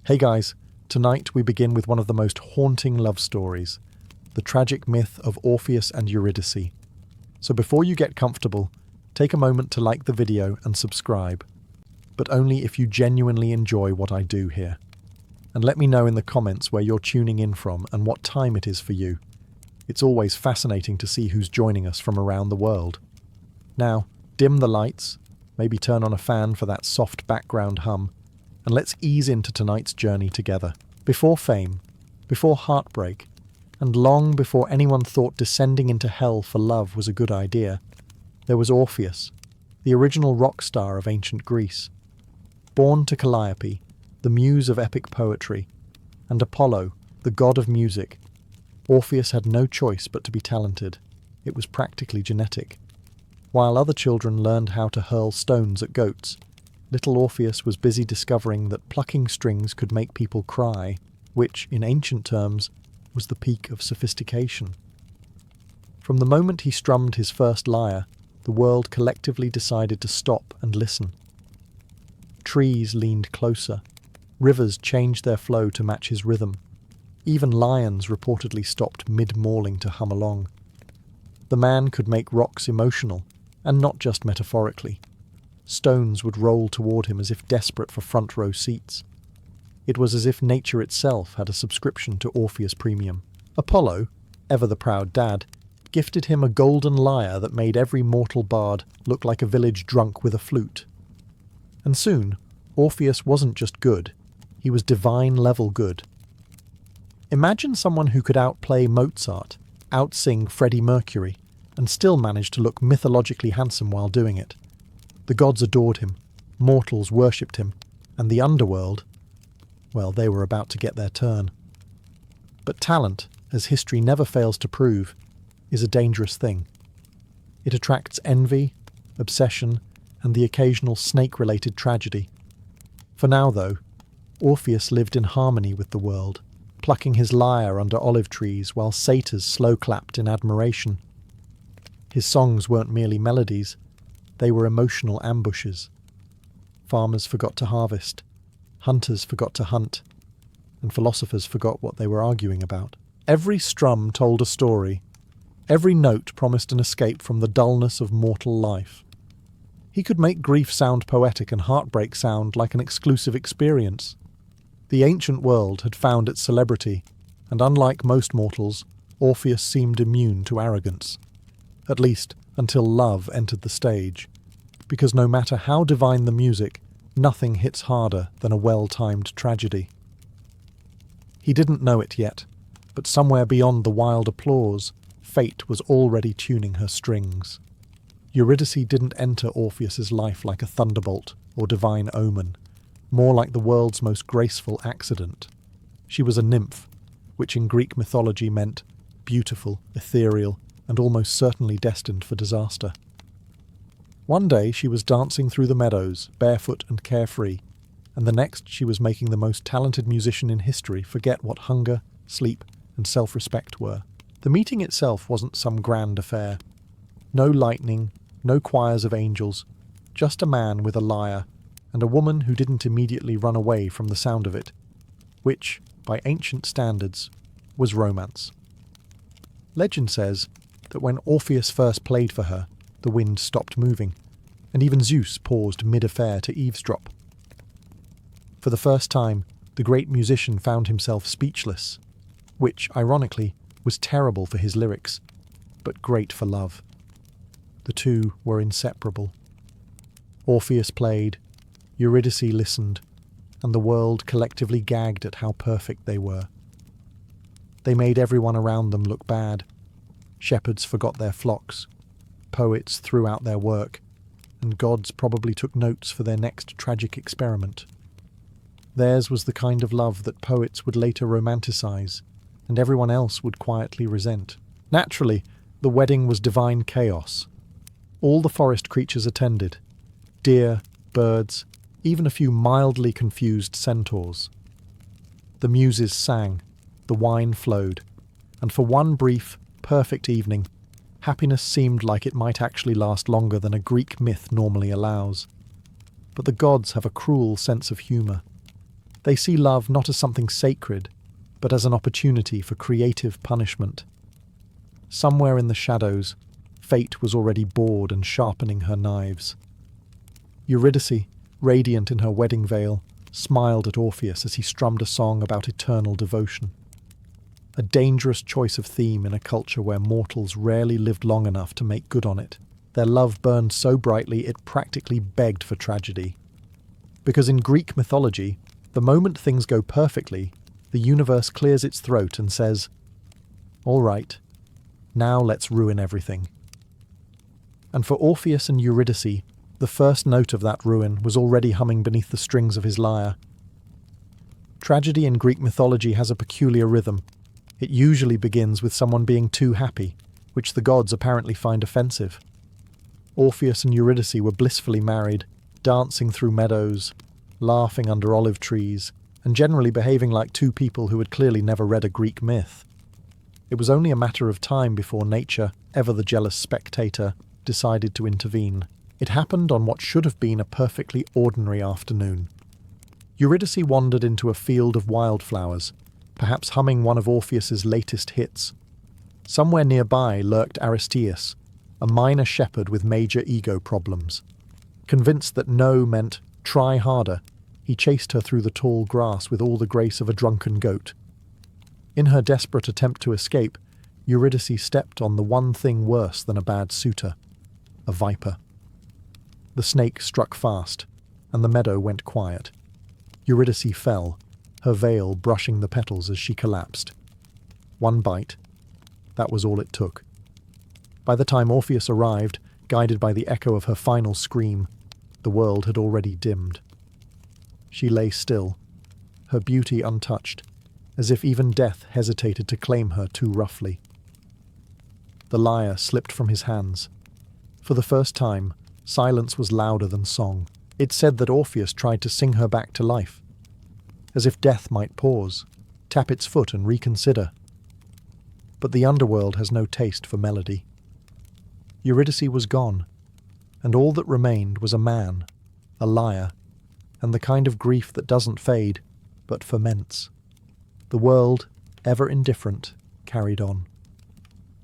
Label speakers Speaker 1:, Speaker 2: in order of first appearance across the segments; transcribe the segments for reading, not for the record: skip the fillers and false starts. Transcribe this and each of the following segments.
Speaker 1: Hey guys, tonight we begin with one of the most haunting love stories, the tragic myth of Orpheus and Eurydice. So before you get comfortable, take a moment to like the video and subscribe, but only if you genuinely enjoy what I do here. And let me know in the comments where you're tuning in from and what time it is for you. It's always fascinating to see who's joining us from around the world. Now, dim the lights, maybe turn on a fan for that soft background hum, and let's ease into tonight's journey together. Before fame, before heartbreak, and long before anyone thought descending into hell for love was a good idea, there was Orpheus, the original rock star of ancient Greece. Born to Calliope, the muse of epic poetry, and Apollo, the god of music, Orpheus had no choice but to be talented. It was practically genetic. While other children learned how to hurl stones at goats, little Orpheus was busy discovering that plucking strings could make people cry, which, in ancient terms, was the peak of sophistication. From the moment he strummed his first lyre, the world collectively decided to stop and listen. Trees leaned closer. Rivers changed their flow to match his rhythm. Even lions reportedly stopped mid-mauling to hum along. The man could make rocks emotional, and not just metaphorically. Stones would roll toward him as if desperate for front-row seats. It was as if nature itself had a subscription to Orpheus Premium. Apollo, ever the proud dad, gifted him a golden lyre that made every mortal bard look like a village drunk with a flute. And soon, Orpheus wasn't just good, he was divine-level good. Imagine someone who could outplay Mozart, outsing Freddie Mercury, and still manage to look mythologically handsome while doing it. The gods adored him, mortals worshipped him, and the Underworld, well, they were about to get their turn. But talent, as history never fails to prove, is a dangerous thing. It attracts envy, obsession, and the occasional snake-related tragedy. For now, though, Orpheus lived in harmony with the world, plucking his lyre under olive trees while satyrs slow-clapped in admiration. His songs weren't merely melodies, they were emotional ambushes. Farmers forgot to harvest, hunters forgot to hunt, and philosophers forgot what they were arguing about. Every strum told a story. Every note promised an escape from the dullness of mortal life. He could make grief sound poetic and heartbreak sound like an exclusive experience. The ancient world had found its celebrity, and unlike most mortals, Orpheus seemed immune to arrogance. At least, until love entered the stage. Because no matter how divine the music, nothing hits harder than a well-timed tragedy. He didn't know it yet, but somewhere beyond the wild applause, fate was already tuning her strings. Eurydice didn't enter Orpheus's life like a thunderbolt or divine omen, more like the world's most graceful accident. She was a nymph, which in Greek mythology meant beautiful, ethereal, and almost certainly destined for disaster. One day she was dancing through the meadows, barefoot and carefree, and the next she was making the most talented musician in history forget what hunger, sleep, and self-respect were. The meeting itself wasn't some grand affair. No lightning, no choirs of angels, just a man with a lyre, and a woman who didn't immediately run away from the sound of it, which, by ancient standards, was romance. Legend says that when Orpheus first played for her, the wind stopped moving, and even Zeus paused mid-affair to eavesdrop. For the first time, the great musician found himself speechless, which, ironically, was terrible for his lyrics, but great for love. The two were inseparable. Orpheus played, Eurydice listened, and the world collectively gagged at how perfect they were. They made everyone around them look bad. Shepherds forgot their flocks, poets threw out their work, and gods probably took notes for their next tragic experiment. Theirs was the kind of love that poets would later romanticize, and everyone else would quietly resent. Naturally, the wedding was divine chaos. All the forest creatures attended, deer, birds, even a few mildly confused centaurs. The muses sang, the wine flowed, and for one brief, perfect evening, happiness seemed like it might actually last longer than a Greek myth normally allows. But the gods have a cruel sense of humour. They see love not as something sacred, but as an opportunity for creative punishment. Somewhere in the shadows, fate was already bored and sharpening her knives. Eurydice, radiant in her wedding veil, smiled at Orpheus as he strummed a song about eternal devotion. A dangerous choice of theme in a culture where mortals rarely lived long enough to make good on it. Their love burned so brightly it practically begged for tragedy. Because in Greek mythology, the moment things go perfectly, the universe clears its throat and says, "All right, now let's ruin everything." And for Orpheus and Eurydice, the first note of that ruin was already humming beneath the strings of his lyre. Tragedy in Greek mythology has a peculiar rhythm. It usually begins with someone being too happy, which the gods apparently find offensive. Orpheus and Eurydice were blissfully married, dancing through meadows, laughing under olive trees, and generally behaving like two people who had clearly never read a Greek myth. It was only a matter of time before nature, ever the jealous spectator, decided to intervene. It happened on what should have been a perfectly ordinary afternoon. Eurydice wandered into a field of wildflowers, perhaps humming one of Orpheus's latest hits. Somewhere nearby lurked Aristeus, a minor shepherd with major ego problems. Convinced that no meant try harder, he chased her through the tall grass with all the grace of a drunken goat. In her desperate attempt to escape, Eurydice stepped on the one thing worse than a bad suitor: a viper. The snake struck fast, and the meadow went quiet. Eurydice fell, her veil brushing the petals as she collapsed. One bite. That was all it took. By the time Orpheus arrived, guided by the echo of her final scream, the world had already dimmed. She lay still, her beauty untouched, as if even death hesitated to claim her too roughly. The lyre slipped from his hands. For the first time, silence was louder than song. It said that Orpheus tried to sing her back to life, as if death might pause, tap its foot and reconsider. But the underworld has no taste for melody. Eurydice was gone, and all that remained was a man, a lyre, and the kind of grief that doesn't fade, but ferments. The world, ever indifferent, carried on.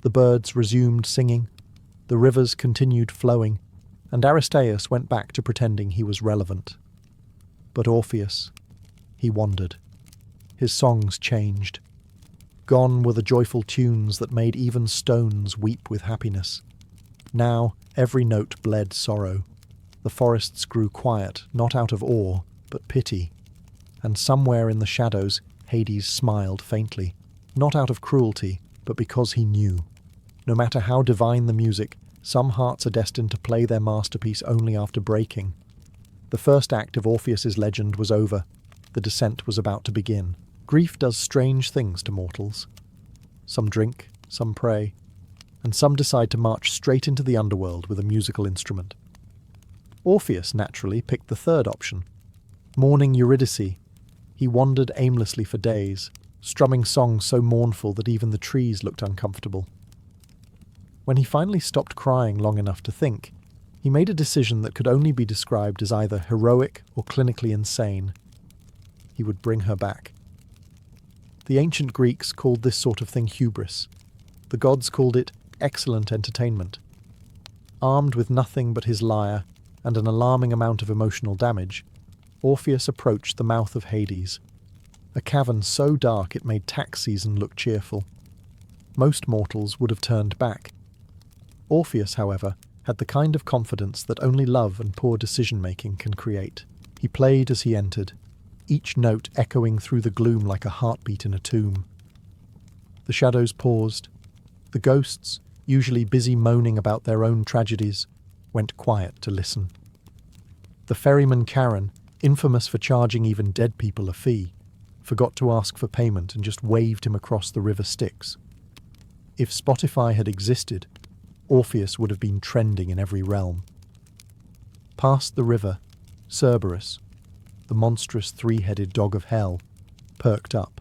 Speaker 1: The birds resumed singing, the rivers continued flowing, and Aristeus went back to pretending he was relevant. But Orpheus, he wandered. His songs changed. Gone were the joyful tunes that made even stones weep with happiness. Now every note bled sorrow. The forests grew quiet, not out of awe, but pity. And somewhere in the shadows, Hades smiled faintly, not out of cruelty, but because he knew. No matter how divine the music, some hearts are destined to play their masterpiece only after breaking. The first act of Orpheus's legend was over. The descent was about to begin. Grief does strange things to mortals. Some drink, some pray, and some decide to march straight into the underworld with a musical instrument. Orpheus naturally picked the third option. Mourning Eurydice, he wandered aimlessly for days, strumming songs so mournful that even the trees looked uncomfortable. When he finally stopped crying long enough to think, he made a decision that could only be described as either heroic or clinically insane. He would bring her back. The ancient Greeks called this sort of thing hubris. The gods called it excellent entertainment. Armed with nothing but his lyre and an alarming amount of emotional damage, Orpheus approached the mouth of Hades, a cavern so dark it made tax season look cheerful. Most mortals would have turned back. Orpheus, however, had the kind of confidence that only love and poor decision-making can create. He played as he entered, each note echoing through the gloom like a heartbeat in a tomb. The shadows paused. The ghosts, usually busy moaning about their own tragedies, went quiet to listen. The ferryman Charon, infamous for charging even dead people a fee, forgot to ask for payment and just waved him across the river Styx. If Spotify had existed, Orpheus would have been trending in every realm. Past the river, Cerberus, the monstrous three-headed dog of hell, perked up.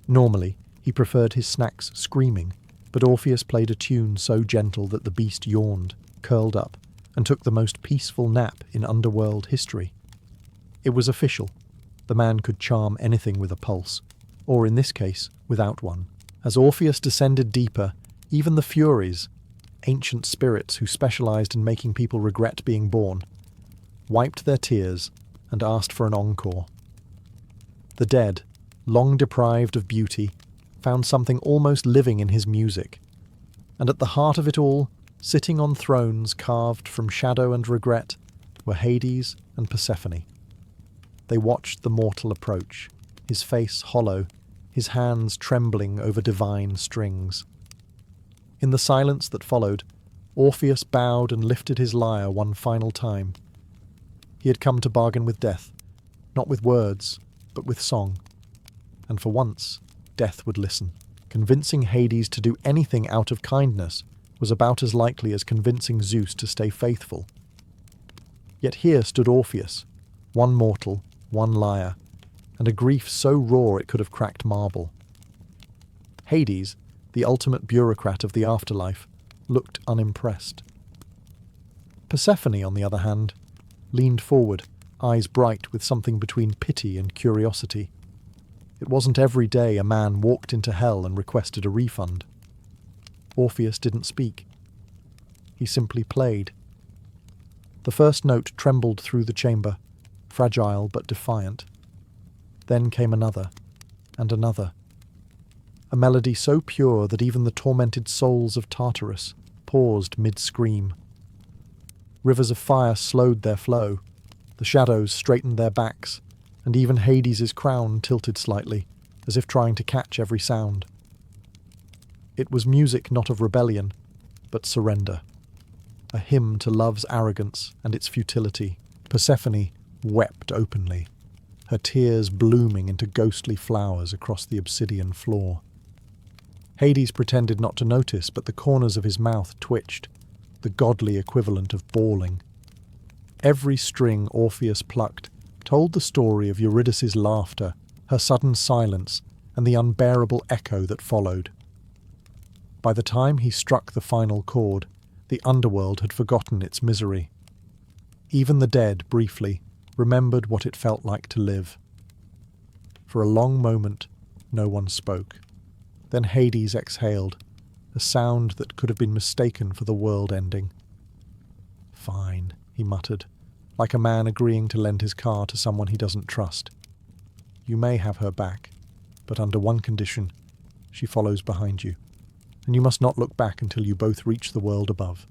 Speaker 1: Normally, he preferred his snacks screaming, but Orpheus played a tune so gentle that the beast yawned, curled up, and took the most peaceful nap in Underworld history. It was official. The man could charm anything with a pulse, or in this case, without one. As Orpheus descended deeper, even the Furies, ancient spirits who specialized in making people regret being born, wiped their tears and asked for an encore. The dead, long deprived of beauty, found something almost living in his music, and at the heart of it all, sitting on thrones carved from shadow and regret, were Hades and Persephone. They watched the mortal approach, his face hollow, his hands trembling over divine strings. In the silence that followed, Orpheus bowed and lifted his lyre one final time. He had come to bargain with death, not with words, but with song. And for once, death would listen. Convincing Hades to do anything out of kindness was about as likely as convincing Zeus to stay faithful. Yet here stood Orpheus, one mortal, one lyre, and a grief so raw it could have cracked marble. Hades, the ultimate bureaucrat of the afterlife, looked unimpressed. Persephone, on the other hand, leaned forward, eyes bright with something between pity and curiosity. It wasn't every day a man walked into hell and requested a refund. Orpheus didn't speak. He simply played. The first note trembled through the chamber, fragile but defiant. Then came another, and another. A melody so pure that even the tormented souls of Tartarus paused mid-scream. Rivers of fire slowed their flow, the shadows straightened their backs, and even Hades' crown tilted slightly, as if trying to catch every sound. It was music not of rebellion, but surrender. A hymn to love's arrogance and its futility. Persephone wept openly, her tears blooming into ghostly flowers across the obsidian floor. Hades pretended not to notice, but the corners of his mouth twitched, the godly equivalent of bawling. Every string Orpheus plucked told the story of Eurydice's laughter, her sudden silence, and the unbearable echo that followed. By the time he struck the final chord, the underworld had forgotten its misery. Even the dead, briefly, remembered what it felt like to live. For a long moment, no one spoke. Then Hades exhaled, a sound that could have been mistaken for the world ending. "Fine," he muttered, like a man agreeing to lend his car to someone he doesn't trust. "You may have her back, but under one condition: she follows behind you, and you must not look back until you both reach the world above."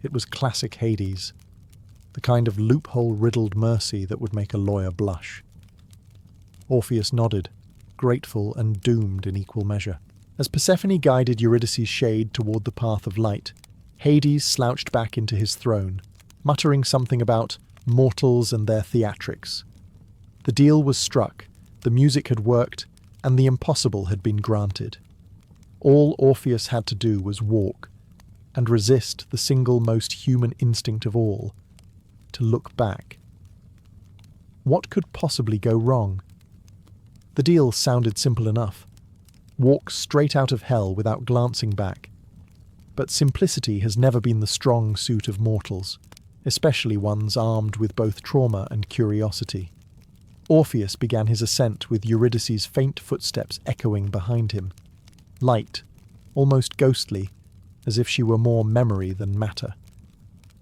Speaker 1: It was classic Hades, the kind of loophole-riddled mercy that would make a lawyer blush. Orpheus nodded, grateful and doomed in equal measure. As Persephone guided Eurydice's shade toward the path of light, Hades slouched back into his throne, muttering something about mortals and their theatrics. The deal was struck, the music had worked, and the impossible had been granted. All Orpheus had to do was walk, and resist the single most human instinct of all, to look back. What could possibly go wrong? The deal sounded simple enough. Walk straight out of hell without glancing back. But simplicity has never been the strong suit of mortals, especially ones armed with both trauma and curiosity. Orpheus began his ascent with Eurydice's faint footsteps echoing behind him. Light, almost ghostly, as if she were more memory than matter.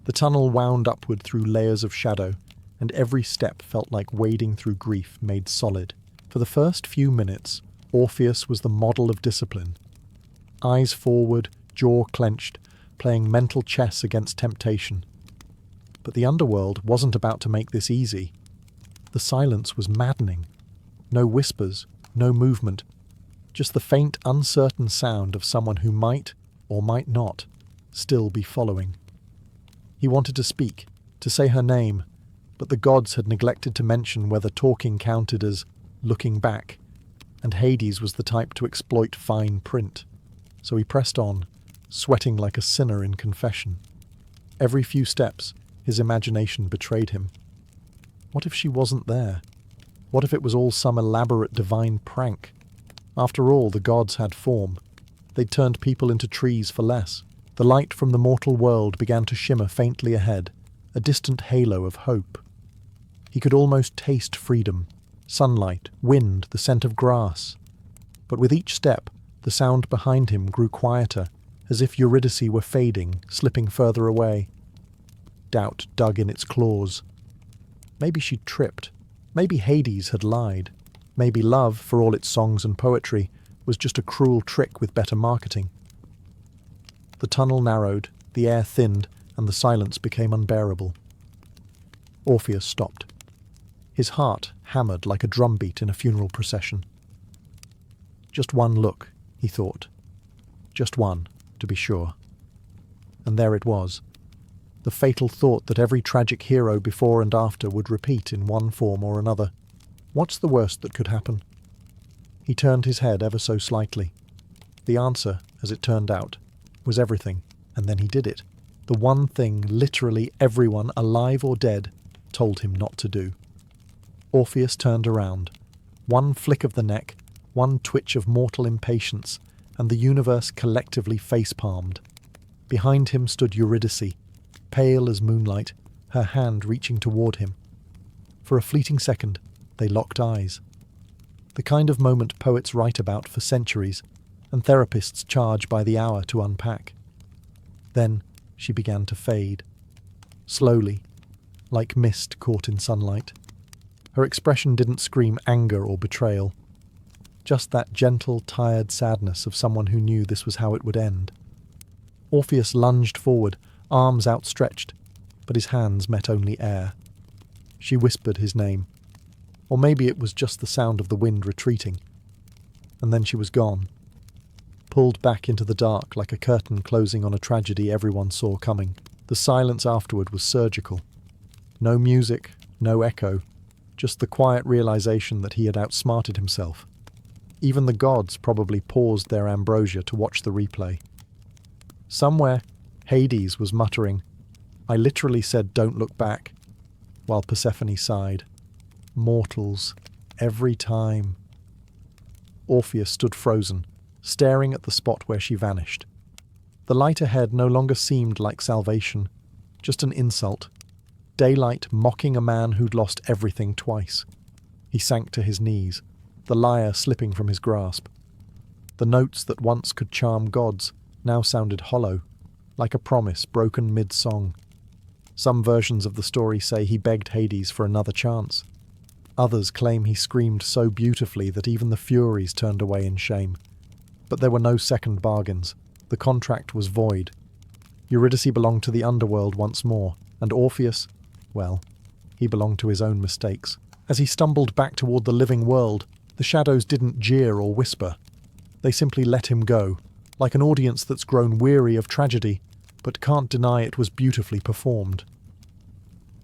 Speaker 1: The tunnel wound upward through layers of shadow, and every step felt like wading through grief made solid. For the first few minutes, Orpheus was the model of discipline. Eyes forward, jaw clenched, playing mental chess against temptation. But the underworld wasn't about to make this easy. The silence was maddening. No whispers, no movement, just the faint, uncertain sound of someone who might, or might not, still be following. He wanted to speak, to say her name, but the gods had neglected to mention whether talking counted as looking back, and Hades was the type to exploit fine print. So he pressed on, sweating like a sinner in confession. Every few steps, his imagination betrayed him. What if she wasn't there? What if it was all some elaborate divine prank? After all, the gods had form. They'd turned people into trees for less. The light from the mortal world began to shimmer faintly ahead, a distant halo of hope. He could almost taste freedom, sunlight, wind, the scent of grass. But with each step, the sound behind him grew quieter, as if Eurydice were fading, slipping further away. Doubt dug in its claws. Maybe she'd tripped. Maybe Hades had lied. Maybe love, for all its songs and poetry, was just a cruel trick with better marketing. The tunnel narrowed, the air thinned, and the silence became unbearable. Orpheus stopped. His heart hammered like a drumbeat in a funeral procession. Just one look, he thought. Just one, to be sure. And there it was. The fatal thought that every tragic hero before and after would repeat in one form or another. What's the worst that could happen? He turned his head ever so slightly. The answer, as it turned out, was everything, and then he did it. The one thing literally everyone, alive or dead, told him not to do. Orpheus turned around. One flick of the neck, one twitch of mortal impatience, and the universe collectively face-palmed. Behind him stood Eurydice, pale as moonlight, her hand reaching toward him. For a fleeting second, they locked eyes. The kind of moment poets write about for centuries, and therapists charge by the hour to unpack. Then she began to fade. Slowly, like mist caught in sunlight. Her expression didn't scream anger or betrayal. Just that gentle, tired sadness of someone who knew this was how it would end. Orpheus lunged forward, arms outstretched, but his hands met only air. She whispered his name. Or maybe it was just the sound of the wind retreating. And then she was gone. Pulled back into the dark like a curtain closing on a tragedy everyone saw coming. The silence afterward was surgical. No music, no echo, just the quiet realization that he had outsmarted himself. Even the gods probably paused their ambrosia to watch the replay. Somewhere, Hades was muttering, "I literally said don't look back," while Persephone sighed, "Mortals, every time." Orpheus stood frozen, staring at the spot where she vanished. The light ahead no longer seemed like salvation, just an insult. Daylight mocking a man who'd lost everything twice. He sank to his knees, the lyre slipping from his grasp. The notes that once could charm gods now sounded hollow, like a promise broken mid-song. Some versions of the story say he begged Hades for another chance. Others claim he screamed so beautifully that even the Furies turned away in shame. But there were no second bargains. The contract was void. Eurydice belonged to the Underworld once more, and Orpheus, well, he belonged to his own mistakes. As he stumbled back toward the living world, the shadows didn't jeer or whisper. They simply let him go, like an audience that's grown weary of tragedy, but can't deny it was beautifully performed.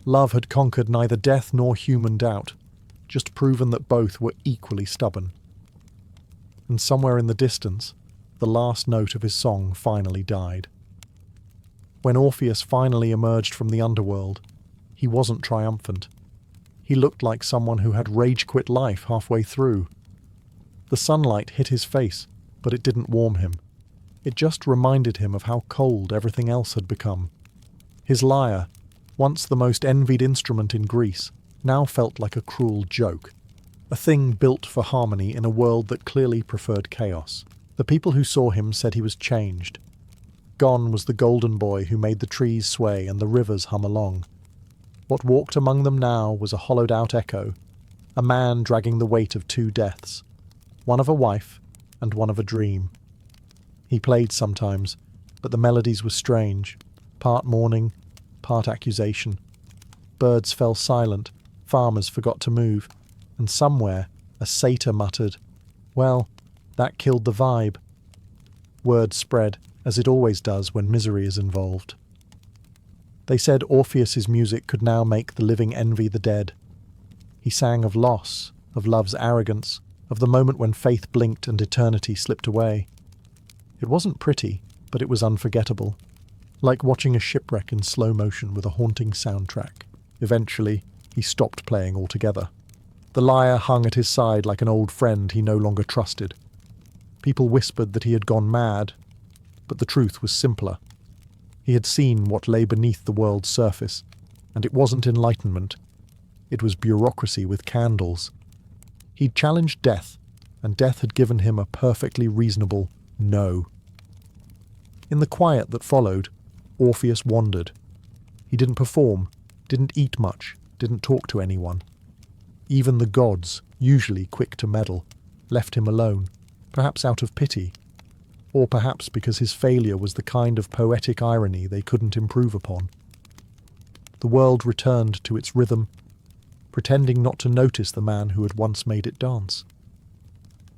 Speaker 1: Love had conquered neither death nor human doubt, just proven that both were equally stubborn. And somewhere in the distance, the last note of his song finally died. When Orpheus finally emerged from the underworld, he wasn't triumphant. He looked like someone who had rage-quit life halfway through. The sunlight hit his face, but it didn't warm him. It just reminded him of how cold everything else had become. His lyre, once the most envied instrument in Greece, now felt like a cruel joke. A thing built for harmony in a world that clearly preferred chaos. The people who saw him said he was changed. Gone was the golden boy who made the trees sway and the rivers hum along. What walked among them now was a hollowed-out echo, a man dragging the weight of two deaths, one of a wife and one of a dream. He played sometimes, but the melodies were strange, part mourning, part accusation. Birds fell silent, farmers forgot to move, and somewhere a satyr muttered, "Well, that killed the vibe." Word spread, as it always does when misery is involved. They said Orpheus's music could now make the living envy the dead. He sang of loss, of love's arrogance, of the moment when faith blinked and eternity slipped away. It wasn't pretty, but it was unforgettable, like watching a shipwreck in slow motion with a haunting soundtrack. Eventually, he stopped playing altogether. The lyre hung at his side like an old friend he no longer trusted. People whispered that he had gone mad, but the truth was simpler. He had seen what lay beneath the world's surface, and it wasn't enlightenment. it was bureaucracy with candles. He'd challenged death, and death had given him a perfectly reasonable no. In the quiet that followed, Orpheus wandered. He didn't perform, didn't eat much, didn't talk to anyone. Even the gods, usually quick to meddle, left him alone, perhaps out of pity, or perhaps because his failure was the kind of poetic irony they couldn't improve upon. The world returned to its rhythm, pretending not to notice the man who had once made it dance.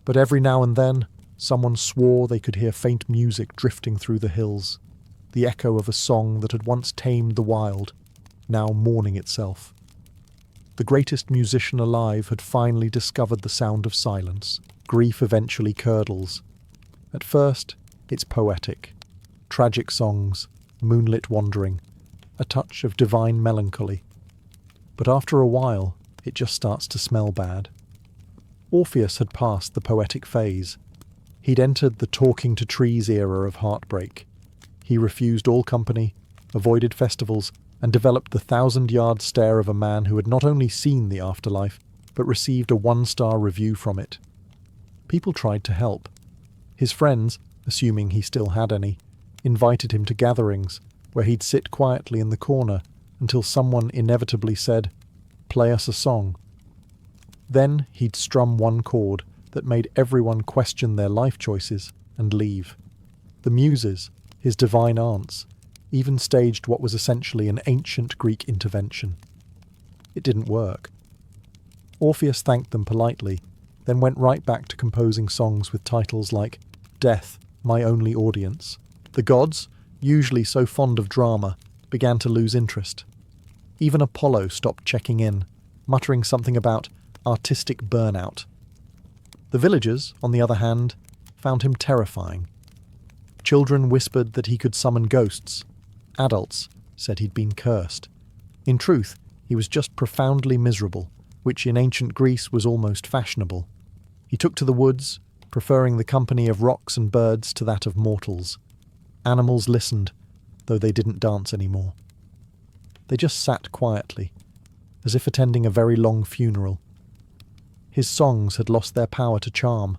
Speaker 1: But every now and then, someone swore they could hear faint music drifting through the hills, the echo of a song that had once tamed the wild, now mourning itself. The greatest musician alive had finally discovered the sound of silence. Grief eventually curdles. At first, it's poetic. Tragic songs, moonlit wandering, a touch of divine melancholy. But after a while, it just starts to smell bad. Orpheus had passed the poetic phase. He'd entered the talking to trees era of heartbreak. He refused all company, avoided festivals, and developed the 1,000-yard stare of a man who had not only seen the afterlife, but received a 1-star review from it. People tried to help. His friends, assuming he still had any, invited him to gatherings, where he'd sit quietly in the corner until someone inevitably said, "Play us a song." Then he'd strum one chord that made everyone question their life choices and leave. The Muses, his divine aunts, even staged what was essentially an ancient Greek intervention. It didn't work. Orpheus thanked them politely, then went right back to composing songs with titles like Death, My Only Audience. The gods, usually so fond of drama, began to lose interest. Even Apollo stopped checking in, muttering something about artistic burnout. The villagers, on the other hand, found him terrifying. Children whispered that he could summon ghosts. Adults said he'd been cursed. In truth, he was just profoundly miserable, which in ancient Greece was almost fashionable. He took to the woods, preferring the company of rocks and birds to that of mortals. Animals listened, though they didn't dance anymore. They just sat quietly, as if attending a very long funeral. His songs had lost their power to charm.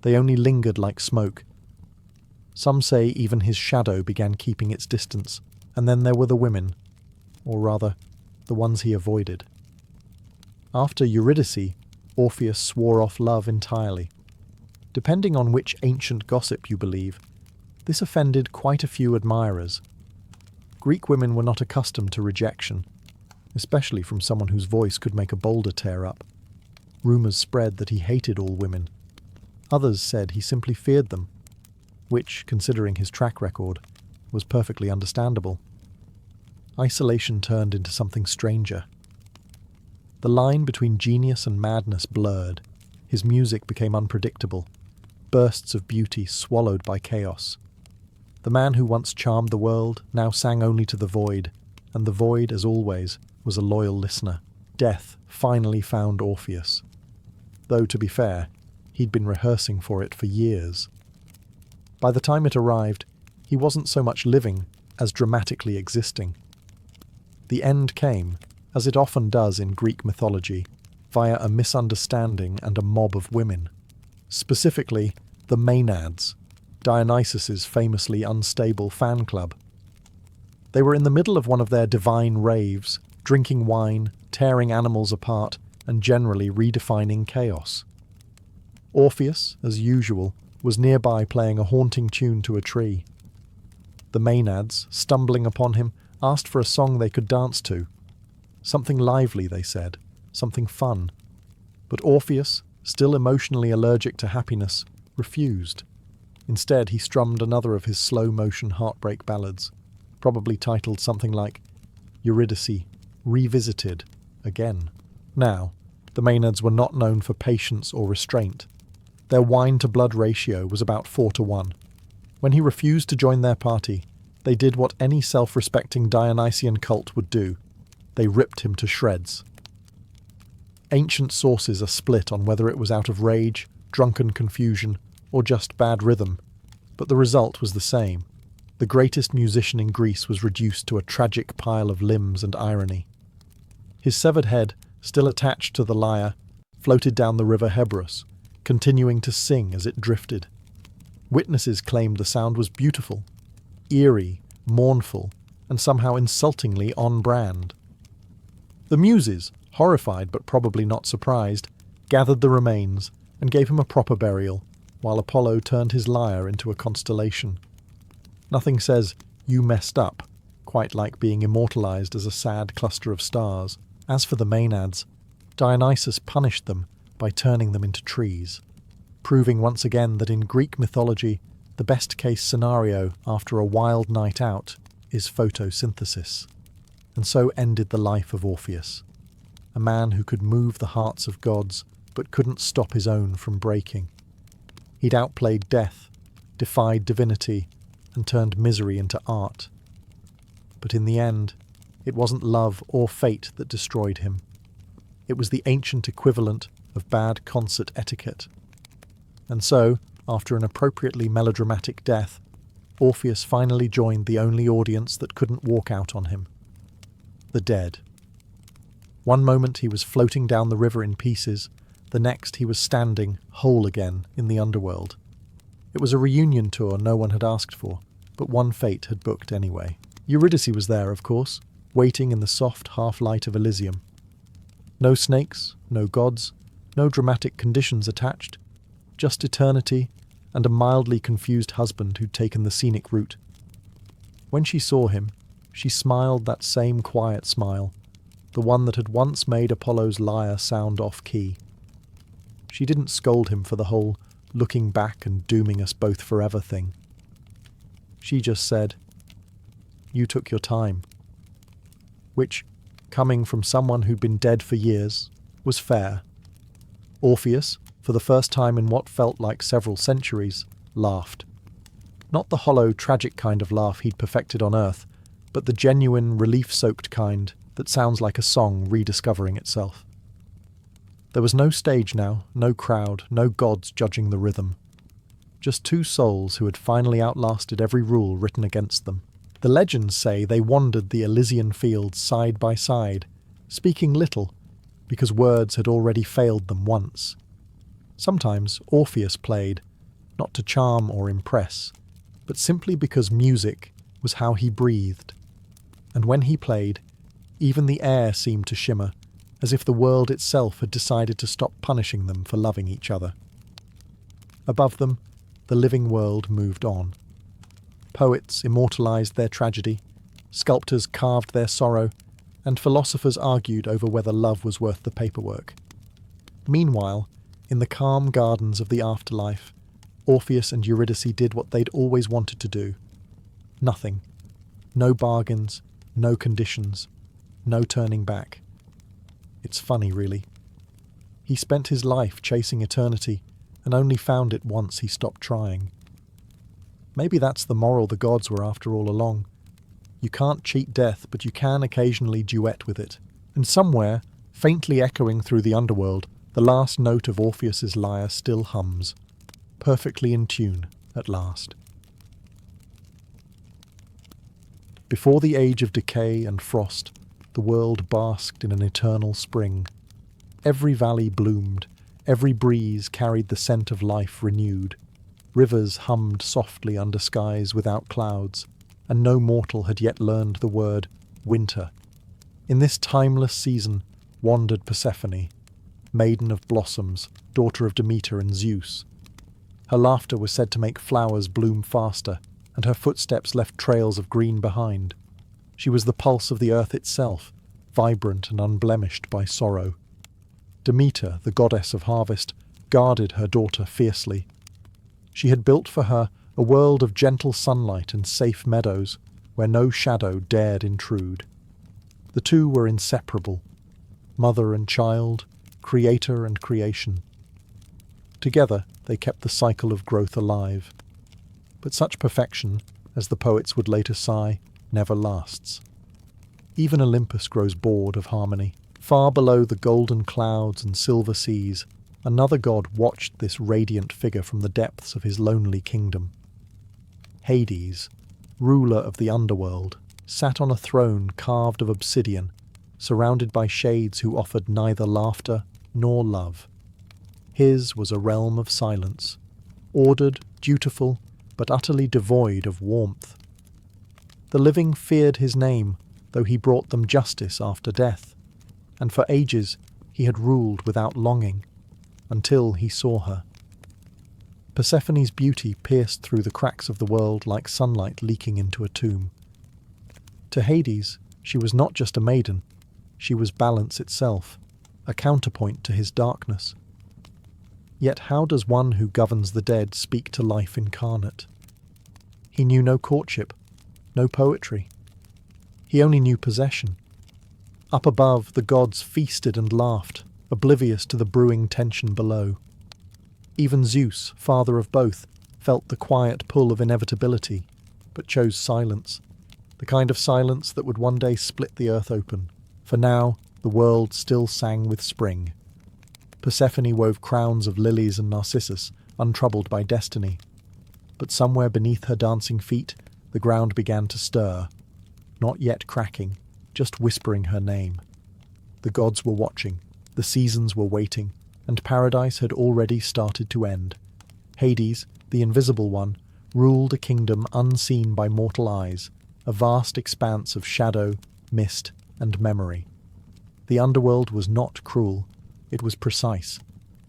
Speaker 1: They only lingered like smoke. Some say even his shadow began keeping its distance, and then there were the women, or rather, the ones he avoided. After Eurydice, Orpheus swore off love entirely. Depending on which ancient gossip you believe, this offended quite a few admirers. Greek women were not accustomed to rejection, especially from someone whose voice could make a boulder tear up. Rumours spread that he hated all women. Others said he simply feared them, which, considering his track record, was perfectly understandable. Isolation turned into something stranger. The line between genius and madness blurred. His music became unpredictable, bursts of beauty swallowed by chaos. The man who once charmed the world now sang only to the void, and the void, as always, was a loyal listener. Death finally found Orpheus. Though, to be fair, he'd been rehearsing for it for years. By the time it arrived, he wasn't so much living as dramatically existing. The end came, as it often does in Greek mythology, via a misunderstanding and a mob of women. Specifically, the Maenads, Dionysus's famously unstable fan club. They were in the middle of one of their divine raves, drinking wine, tearing animals apart, and generally redefining chaos. Orpheus, as usual, was nearby playing a haunting tune to a tree. The Maenads, stumbling upon him, asked for a song they could dance to. Something lively, they said, something fun. But Orpheus, still emotionally allergic to happiness, refused. Instead, he strummed another of his slow-motion heartbreak ballads, probably titled something like Eurydice, Revisited, Again. Now, the Maenads were not known for patience or restraint. Their wine-to-blood ratio was about 4-1. When he refused to join their party, they did what any self-respecting Dionysian cult would do. They ripped him to shreds. Ancient sources are split on whether it was out of rage, drunken confusion, or just bad rhythm, but the result was the same. The greatest musician in Greece was reduced to a tragic pile of limbs and irony. His severed head still attached to the lyre, floated down the river Hebrus, continuing to sing as it drifted. Witnesses claimed the sound was beautiful, eerie, mournful, and somehow insultingly on-brand. The Muses, horrified but probably not surprised, gathered the remains and gave him a proper burial, while Apollo turned his lyre into a constellation. Nothing says, "you messed up," quite like being immortalized as a sad cluster of stars. As for the Maenads, Dionysus punished them by turning them into trees, proving once again that in Greek mythology, the best-case scenario after a wild night out is photosynthesis. And so ended the life of Orpheus, a man who could move the hearts of gods but couldn't stop his own from breaking. He'd outplayed death, defied divinity, and turned misery into art. But in the end, it wasn't love or fate that destroyed him. It was the ancient equivalent of bad concert etiquette. And so, after an appropriately melodramatic death, Orpheus finally joined the only audience that couldn't walk out on him: the dead. One moment he was floating down the river in pieces, the next he was standing, whole again, in the underworld. It was a reunion tour no one had asked for, but one fate had booked anyway. Eurydice was there, of course, waiting in the soft half-light of Elysium. No snakes, no gods, no dramatic conditions attached, just eternity and a mildly confused husband who'd taken the scenic route. When she saw him, she smiled that same quiet smile, the one that had once made Apollo's lyre sound off-key. She didn't scold him for the whole looking back and dooming us both forever thing. She just said, "You took your time." Which, coming from someone who'd been dead for years, was fair. Orpheus, for the first time in what felt like several centuries, laughed. Not the hollow, tragic kind of laugh he'd perfected on Earth, but the genuine, relief-soaked kind that sounds like a song rediscovering itself. There was no stage now, no crowd, no gods judging the rhythm. Just two souls who had finally outlasted every rule written against them. The legends say they wandered the Elysian fields side by side, speaking little, because words had already failed them once. Sometimes Orpheus played, not to charm or impress, but simply because music was how he breathed. And when he played, even the air seemed to shimmer, as if the world itself had decided to stop punishing them for loving each other. Above them, the living world moved on. Poets immortalized their tragedy, sculptors carved their sorrow, and philosophers argued over whether love was worth the paperwork. Meanwhile, in the calm gardens of the afterlife, Orpheus and Eurydice did what they'd always wanted to do. Nothing. No bargains, no conditions, no turning back. It's funny, really. He spent his life chasing eternity, and only found it once he stopped trying. Maybe that's the moral the gods were after all along. You can't cheat death, but you can occasionally duet with it. And somewhere, faintly echoing through the underworld, the last note of Orpheus's lyre still hums, perfectly in tune at last. Before the age of decay and frost, the world basked in an eternal spring. Every valley bloomed, every breeze carried the scent of life renewed. Rivers hummed softly under skies without clouds, and no mortal had yet learned the word winter. In this timeless season wandered Persephone, maiden of blossoms, daughter of Demeter and Zeus. Her laughter was said to make flowers bloom faster, and her footsteps left trails of green behind. She was the pulse of the earth itself, vibrant and unblemished by sorrow. Demeter, the goddess of harvest, guarded her daughter fiercely. She had built for her a world of gentle sunlight and safe meadows, where no shadow dared intrude. The two were inseparable, mother and child, creator and creation. Together they kept the cycle of growth alive. But such perfection, as the poets would later sigh, never lasts. Even Olympus grows bored of harmony. Far below the golden clouds and silver seas, another god watched this radiant figure from the depths of his lonely kingdom. Hades, ruler of the underworld, sat on a throne carved of obsidian, surrounded by shades who offered neither laughter nor love. His was a realm of silence, ordered, dutiful, but utterly devoid of warmth. The living feared his name, though he brought them justice after death, and for ages he had ruled without longing, until he saw her. Persephone's beauty pierced through the cracks of the world like sunlight leaking into a tomb. To Hades, she was not just a maiden, she was balance itself, a counterpoint to his darkness. Yet how does one who governs the dead speak to life incarnate? He knew no courtship, no poetry. He only knew possession. Up above, the gods feasted and laughed, oblivious to the brewing tension below. Even Zeus, father of both, felt the quiet pull of inevitability, but chose silence, the kind of silence that would one day split the earth open. For now, the world still sang with spring. Persephone wove crowns of lilies and narcissus, untroubled by destiny. But somewhere beneath her dancing feet, the ground began to stir, not yet cracking, just whispering her name. The gods were watching, the seasons were waiting, and paradise had already started to end. Hades, the invisible one, ruled a kingdom unseen by mortal eyes, a vast expanse of shadow, mist, and memory. The underworld was not cruel, it was precise.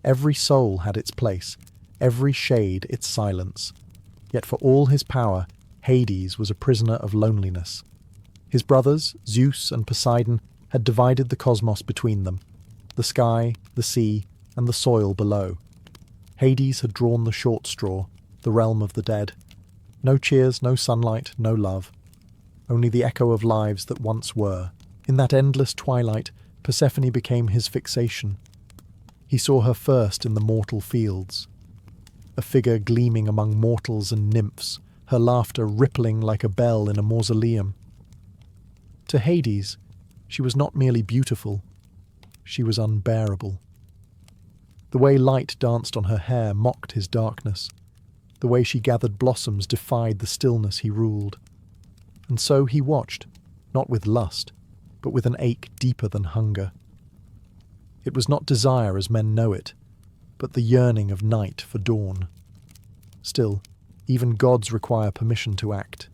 Speaker 1: Every soul had its place, every shade its silence. Yet for all his power, Hades was a prisoner of loneliness. His brothers, Zeus and Poseidon, had divided the cosmos between them, the sky, the sea, and the soil below. Hades had drawn the short straw, the realm of the dead. No cheers, no sunlight, no love. Only the echo of lives that once were. In that endless twilight, Persephone became his fixation. He saw her first in the mortal fields. A figure gleaming among mortals and nymphs, her laughter rippling like a bell in a mausoleum. To Hades, she was not merely beautiful, she was unbearable. The way light danced on her hair mocked his darkness. The way she gathered blossoms defied the stillness he ruled. And so he watched, not with lust, but with an ache deeper than hunger. It was not desire as men know it, but the yearning of night for dawn. Still, even gods require permission to act.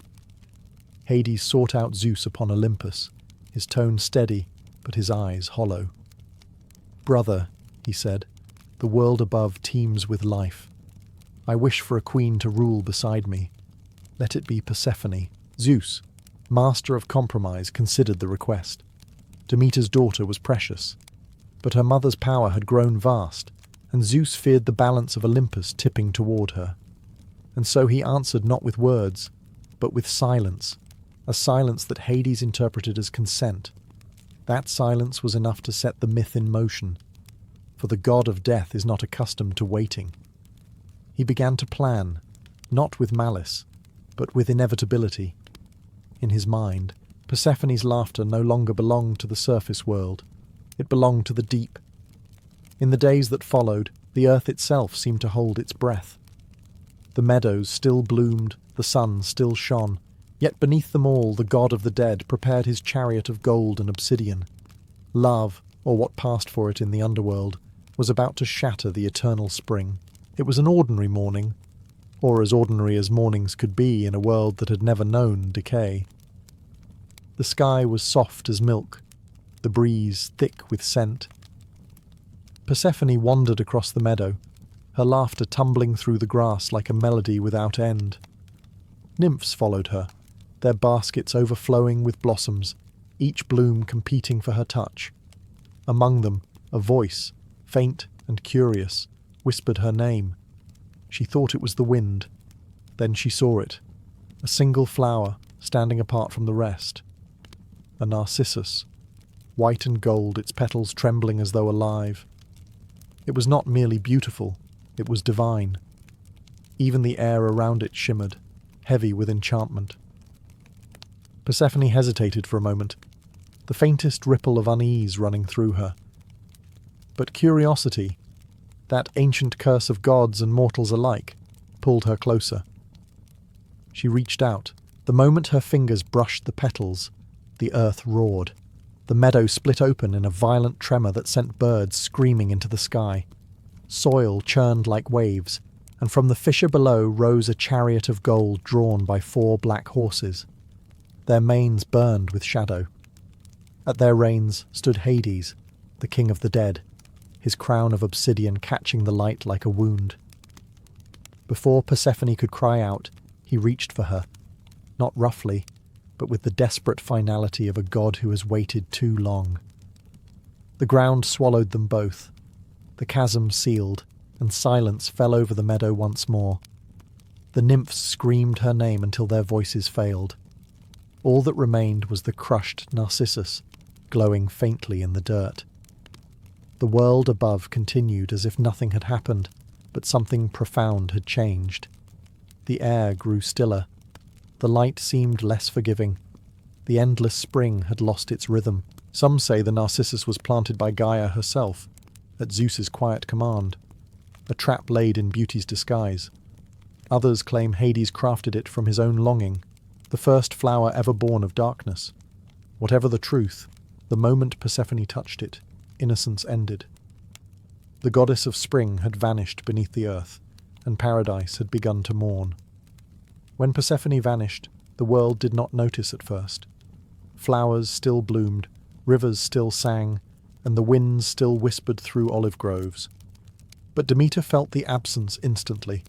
Speaker 1: Hades sought out Zeus upon Olympus, his tone steady, but his eyes hollow. "Brother," he said, "the world above teems with life. I wish for a queen to rule beside me. Let it be Persephone." Zeus, master of compromise, considered the request. Demeter's daughter was precious, but her mother's power had grown vast, and Zeus feared the balance of Olympus tipping toward her. And so he answered not with words, but with silence, a silence that Hades interpreted as consent. That silence was enough to set the myth in motion, for the god of death is not accustomed to waiting. He began to plan, not with malice, but with inevitability. In his mind, Persephone's laughter no longer belonged to the surface world. It belonged to the deep. In the days that followed, the earth itself seemed to hold its breath. The meadows still bloomed, the sun still shone, yet beneath them all the god of the dead prepared his chariot of gold and obsidian. Love, or what passed for it in the underworld, was about to shatter the eternal spring. It was an ordinary morning, or as ordinary as mornings could be in a world that had never known decay. The sky was soft as milk, the breeze thick with scent. Persephone wandered across the meadow, her laughter tumbling through the grass like a melody without end. Nymphs followed her, their baskets overflowing with blossoms, each bloom competing for her touch. Among them, a voice, faint and curious, whispered her name. She thought it was the wind. Then she saw it, a single flower standing apart from the rest. A narcissus, white and gold, its petals trembling as though alive. It was not merely beautiful, it was divine. Even the air around it shimmered, heavy with enchantment. Persephone hesitated for a moment, the faintest ripple of unease running through her. But curiosity, that ancient curse of gods and mortals alike, pulled her closer. She reached out. The moment her fingers brushed the petals, the earth roared. The The meadow split open in a violent tremor that sent birds screaming into the sky. Soil churned like waves, and from the fissure below rose a chariot of gold drawn by 4 black horses. Their manes burned with shadow. At their reins stood Hades, the king of the dead, his crown of obsidian catching the light like a wound. Before Persephone could cry out, he reached for her, not roughly, but with the desperate finality of a god who has waited too long. The ground swallowed them both. The chasm sealed, and silence fell over the meadow once more. The nymphs screamed her name until their voices failed. All that remained was the crushed Narcissus, glowing faintly in the dirt. The world above continued as if nothing had happened, but something profound had changed. The air grew stiller. The light seemed less forgiving. The endless spring had lost its rhythm. Some say the Narcissus was planted by Gaia herself, at Zeus's quiet command, a trap laid in beauty's disguise. Others claim Hades crafted it from his own longing, the first flower ever born of darkness. Whatever the truth, the moment Persephone touched it, innocence ended. The goddess of spring had vanished beneath the earth, and paradise had begun to mourn. When Persephone vanished, the world did not notice at first. Flowers still bloomed, rivers still sang, and the winds still whispered through olive groves. But Demeter felt the absence instantly,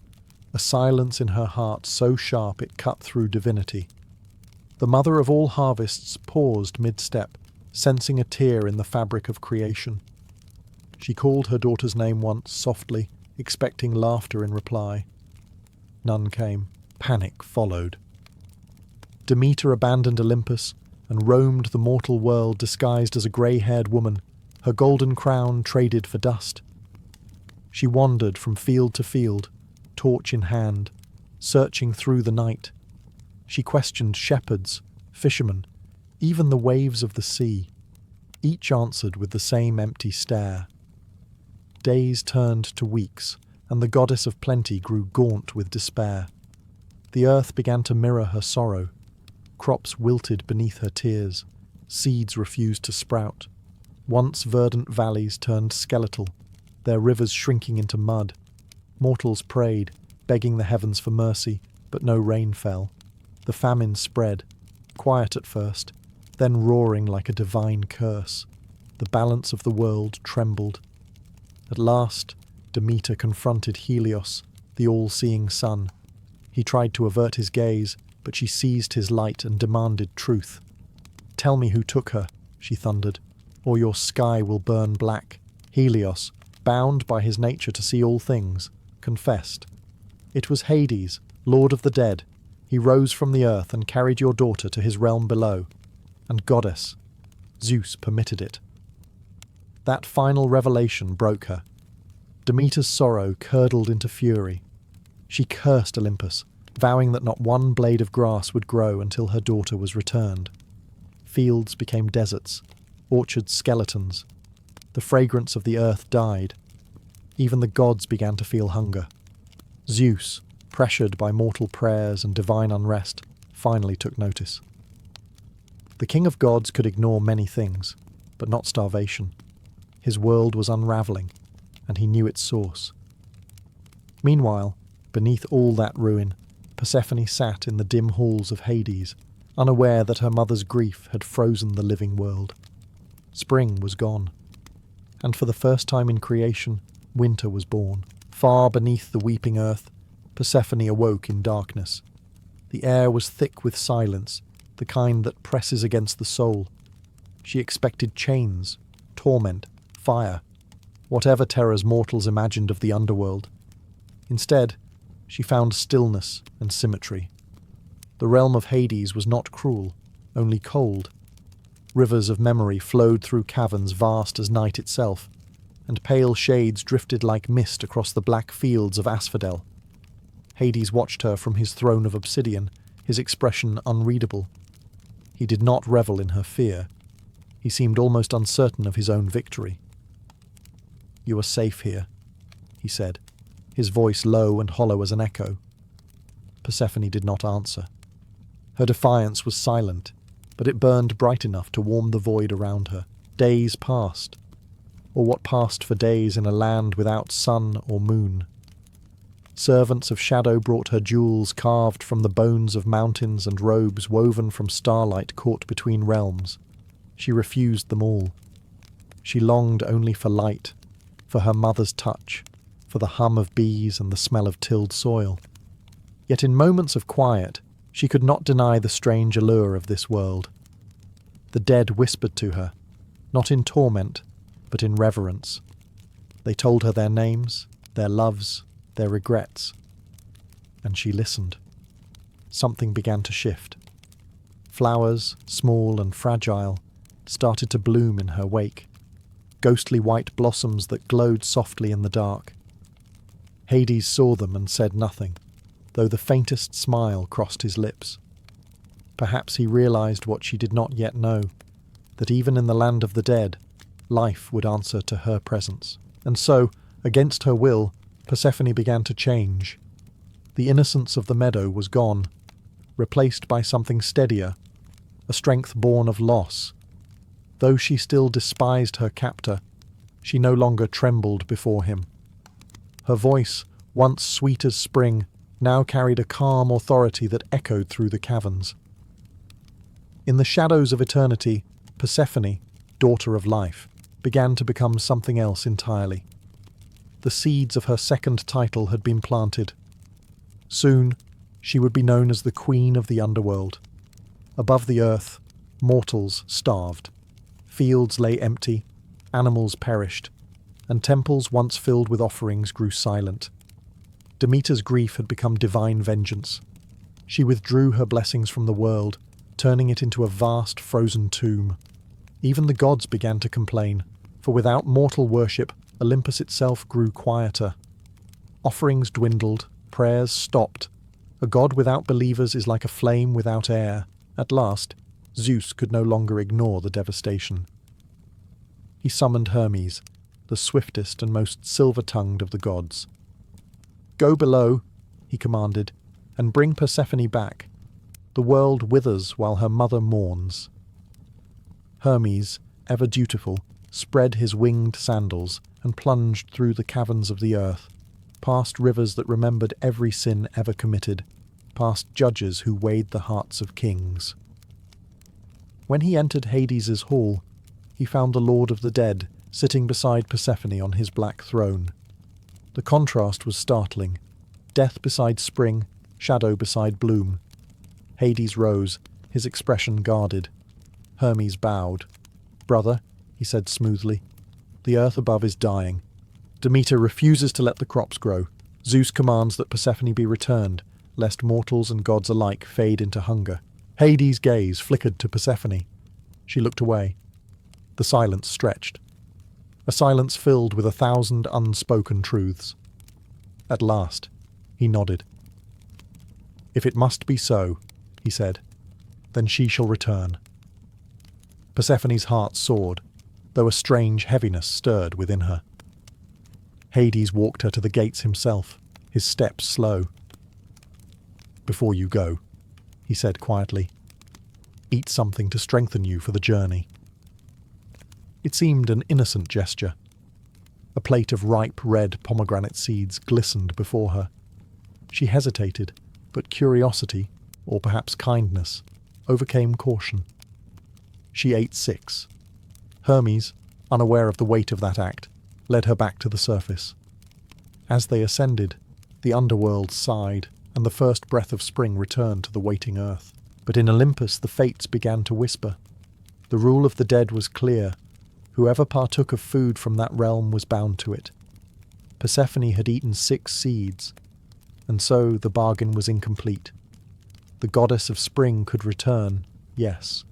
Speaker 1: a silence in her heart so sharp it cut through divinity. The mother of all harvests paused mid-step, sensing a tear in the fabric of creation. She called her daughter's name once, softly, expecting laughter in reply. None came. Panic followed. Demeter abandoned Olympus and roamed the mortal world disguised as a grey-haired woman, her golden crown traded for dust. She wandered from field to field, torch in hand, searching through the night. She questioned shepherds, fishermen, even the waves of the sea. Each answered with the same empty stare. Days turned to weeks, and the goddess of plenty grew gaunt with despair. The earth began to mirror her sorrow. Crops wilted beneath her tears. Seeds refused to sprout. Once verdant valleys turned skeletal, their rivers shrinking into mud. Mortals prayed, begging the heavens for mercy, but no rain fell. The famine spread, quiet at first, then roaring like a divine curse. The balance of the world trembled. At last, Demeter confronted Helios, the all-seeing sun. He tried to avert his gaze, but she seized his light and demanded truth. "Tell me who took her," she thundered, "or your sky will burn black." Helios, bound by his nature to see all things, confessed. "It was Hades, lord of the dead. He rose from the earth and carried your daughter to his realm below. And goddess, Zeus permitted it." That final revelation broke her. Demeter's sorrow curdled into fury. She cursed Olympus, vowing that not one blade of grass would grow until her daughter was returned. Fields became deserts, orchards skeletons. The fragrance of the earth died. Even the gods began to feel hunger. Zeus, pressured by mortal prayers and divine unrest, finally took notice. The king of gods could ignore many things, but not starvation. His world was unravelling, and he knew its source. Meanwhile, beneath all that ruin, Persephone sat in the dim halls of Hades, unaware that her mother's grief had frozen the living world. Spring was gone, and for the first time in creation, winter was born. Far beneath the weeping earth, Persephone awoke in darkness. The air was thick with silence, the kind that presses against the soul. She expected chains, torment, fire, whatever terrors mortals imagined of the underworld. Instead, she found stillness and symmetry. The realm of Hades was not cruel, only cold. Rivers of memory flowed through caverns vast as night itself, and pale shades drifted like mist across the black fields of asphodel. Hades watched her from his throne of obsidian, his expression unreadable. He did not revel in her fear. He seemed almost uncertain of his own victory. "You are safe here," he said, his voice low and hollow as an echo. Persephone did not answer. Her defiance was silent, but it burned bright enough to warm the void around her. Days passed, or what passed for days in a land without sun or moon. Servants of shadow brought her jewels carved from the bones of mountains and robes woven from starlight caught between realms. She refused them all. She longed only for light, for her mother's touch, for the hum of bees and the smell of tilled soil. Yet in moments of quiet, she could not deny the strange allure of this world. The dead whispered to her, not in torment, but in reverence. They told her their names, their loves, their regrets. And she listened. Something began to shift. Flowers, small and fragile, started to bloom in her wake. Ghostly white blossoms that glowed softly in the dark. Hades saw them and said nothing, though the faintest smile crossed his lips. Perhaps he realized what she did not yet know, that even in the land of the dead, life would answer to her presence. And so, against her will, Persephone began to change. The innocence of the meadow was gone, replaced by something steadier, a strength born of loss. Though she still despised her captor, she no longer trembled before him. Her voice, once sweet as spring, now carried a calm authority that echoed through the caverns. In the shadows of eternity, Persephone, daughter of life, began to become something else entirely. The seeds of her second title had been planted. Soon, she would be known as the Queen of the Underworld. Above the earth, mortals starved. Fields lay empty, animals perished, and temples once filled with offerings grew silent. Demeter's grief had become divine vengeance. She withdrew her blessings from the world, turning it into a vast frozen tomb. Even the gods began to complain, for without mortal worship, Olympus itself grew quieter. Offerings dwindled, prayers stopped. A god without believers is like a flame without air. At last, Zeus could no longer ignore the devastation. He summoned Hermes, the swiftest and most silver-tongued of the gods. "Go below," he commanded, "and bring Persephone back. The world withers while her mother mourns." Hermes, ever dutiful, spread his winged sandals and plunged through the caverns of the earth, past rivers that remembered every sin ever committed, past judges who weighed the hearts of kings. When he entered Hades's hall, he found the Lord of the Dead sitting beside Persephone on his black throne. The contrast was startling. Death beside spring, shadow beside bloom. Hades rose, his expression guarded. Hermes bowed. "Brother," he said smoothly, "the earth above is dying. Demeter refuses to let the crops grow. Zeus commands that Persephone be returned, lest mortals and gods alike fade into hunger." Hades' gaze flickered to Persephone. She looked away. The silence stretched. A silence filled with 1,000 unspoken truths. At last, he nodded. "If it must be so," he said, "then she shall return." Persephone's heart soared, though a strange heaviness stirred within her. Hades walked her to the gates himself, his steps slow. "Before you go," he said quietly, "eat something to strengthen you for the journey." It seemed an innocent gesture. A plate of ripe red pomegranate seeds glistened before her. She hesitated, but curiosity, or perhaps kindness, overcame caution. She ate 6. Hermes, unaware of the weight of that act, led her back to the surface. As they ascended, the underworld sighed, and the first breath of spring returned to the waiting earth. But in Olympus the fates began to whisper. The rule of the dead was clear. Whoever partook of food from that realm was bound to it. Persephone had eaten 6 seeds, and so the bargain was incomplete. The goddess of spring could return, yes,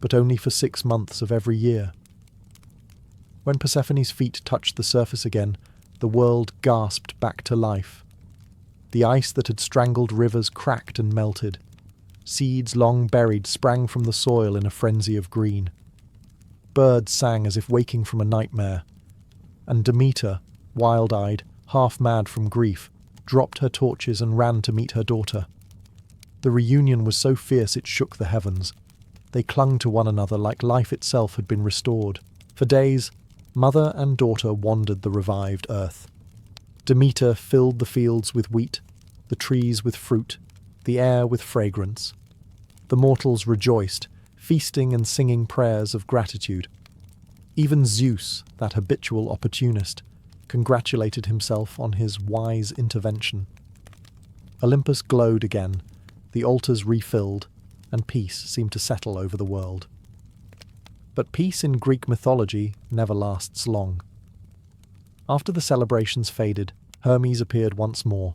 Speaker 1: but only for 6 months of every year. When Persephone's feet touched the surface again, the world gasped back to life. The ice that had strangled rivers cracked and melted. Seeds long buried sprang from the soil in a frenzy of green. Birds sang as if waking from a nightmare, and Demeter, wild-eyed, half-mad from grief, dropped her torches and ran to meet her daughter. The reunion was so fierce it shook the heavens. They clung to one another like life itself had been restored. For days, mother and daughter wandered the revived earth. Demeter filled the fields with wheat, the trees with fruit, the air with fragrance. The mortals rejoiced, feasting and singing prayers of gratitude. Even Zeus, that habitual opportunist, congratulated himself on his wise intervention. Olympus glowed again, the altars refilled, and peace seemed to settle over the world. But peace in Greek mythology never lasts long. After the celebrations faded, Hermes appeared once more.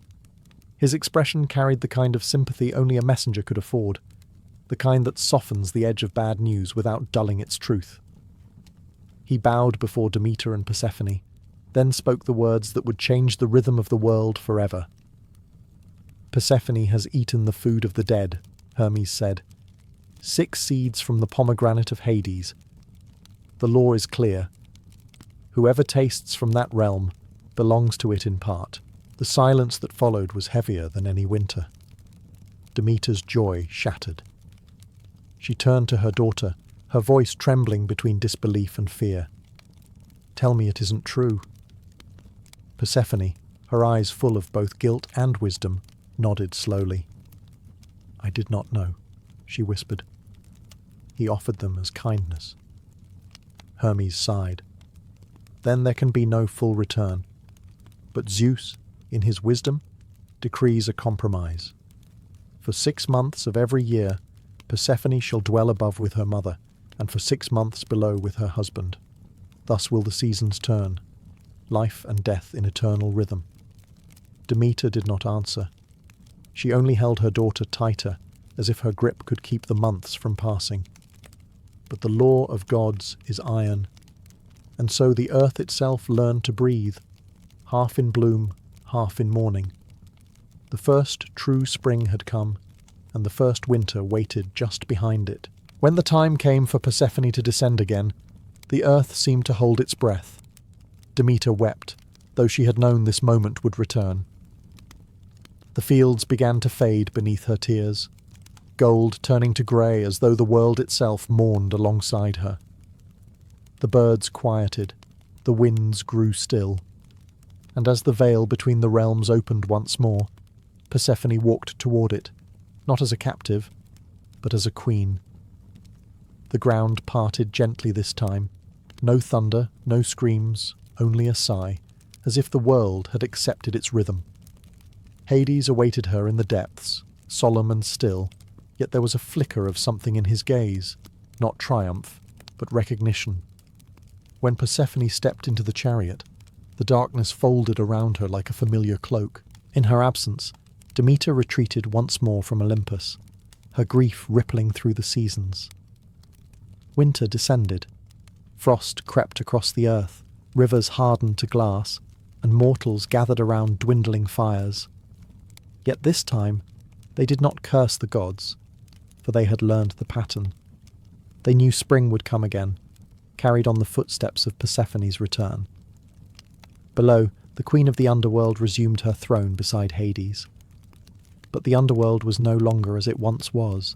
Speaker 1: His expression carried the kind of sympathy only a messenger could afford, the kind that softens the edge of bad news without dulling its truth. He bowed before Demeter and Persephone, then spoke the words that would change the rhythm of the world forever. "Persephone has eaten the food of the dead," Hermes said. 6 seeds from the pomegranate of Hades. The law is clear. Whoever tastes from that realm belongs to it in part. The silence that followed was heavier than any winter. Demeter's joy shattered. She turned to her daughter, her voice trembling between disbelief and fear. "Tell me it isn't true." Persephone, her eyes full of both guilt and wisdom, nodded slowly. "I did not know," she whispered. "He offered them as kindness." Hermes sighed. "Then there can be no full return. But Zeus, in his wisdom, decrees a compromise. For 6 months of every year, Persephone shall dwell above with her mother, and for 6 months below with her husband. Thus will the seasons turn, life and death in eternal rhythm." Demeter did not answer. She only held her daughter tighter, as if her grip could keep the months from passing. But the law of gods is iron, and so the earth itself learned to breathe, half in bloom, half in mourning. The first true spring had come, and the first winter waited just behind it. When the time came for Persephone to descend again, the earth seemed to hold its breath. Demeter wept, though she had known this moment would return. The fields began to fade beneath her tears, gold turning to grey as though the world itself mourned alongside her. The birds quieted, the winds grew still, and as the veil between the realms opened once more, Persephone walked toward it, not as a captive, but as a queen. The ground parted gently this time, no thunder, no screams, only a sigh, as if the world had accepted its rhythm. Hades awaited her in the depths, solemn and still, yet there was a flicker of something in his gaze, not triumph, but recognition. When Persephone stepped into the chariot, the darkness folded around her like a familiar cloak. In her absence, Demeter retreated once more from Olympus, her grief rippling through the seasons. Winter descended. Frost crept across the earth, rivers hardened to glass, and mortals gathered around dwindling fires. Yet this time, they did not curse the gods, for they had learned the pattern. They knew spring would come again, carried on the footsteps of Persephone's return. Below, the queen of the Underworld resumed her throne beside Hades. But the Underworld was no longer as it once was.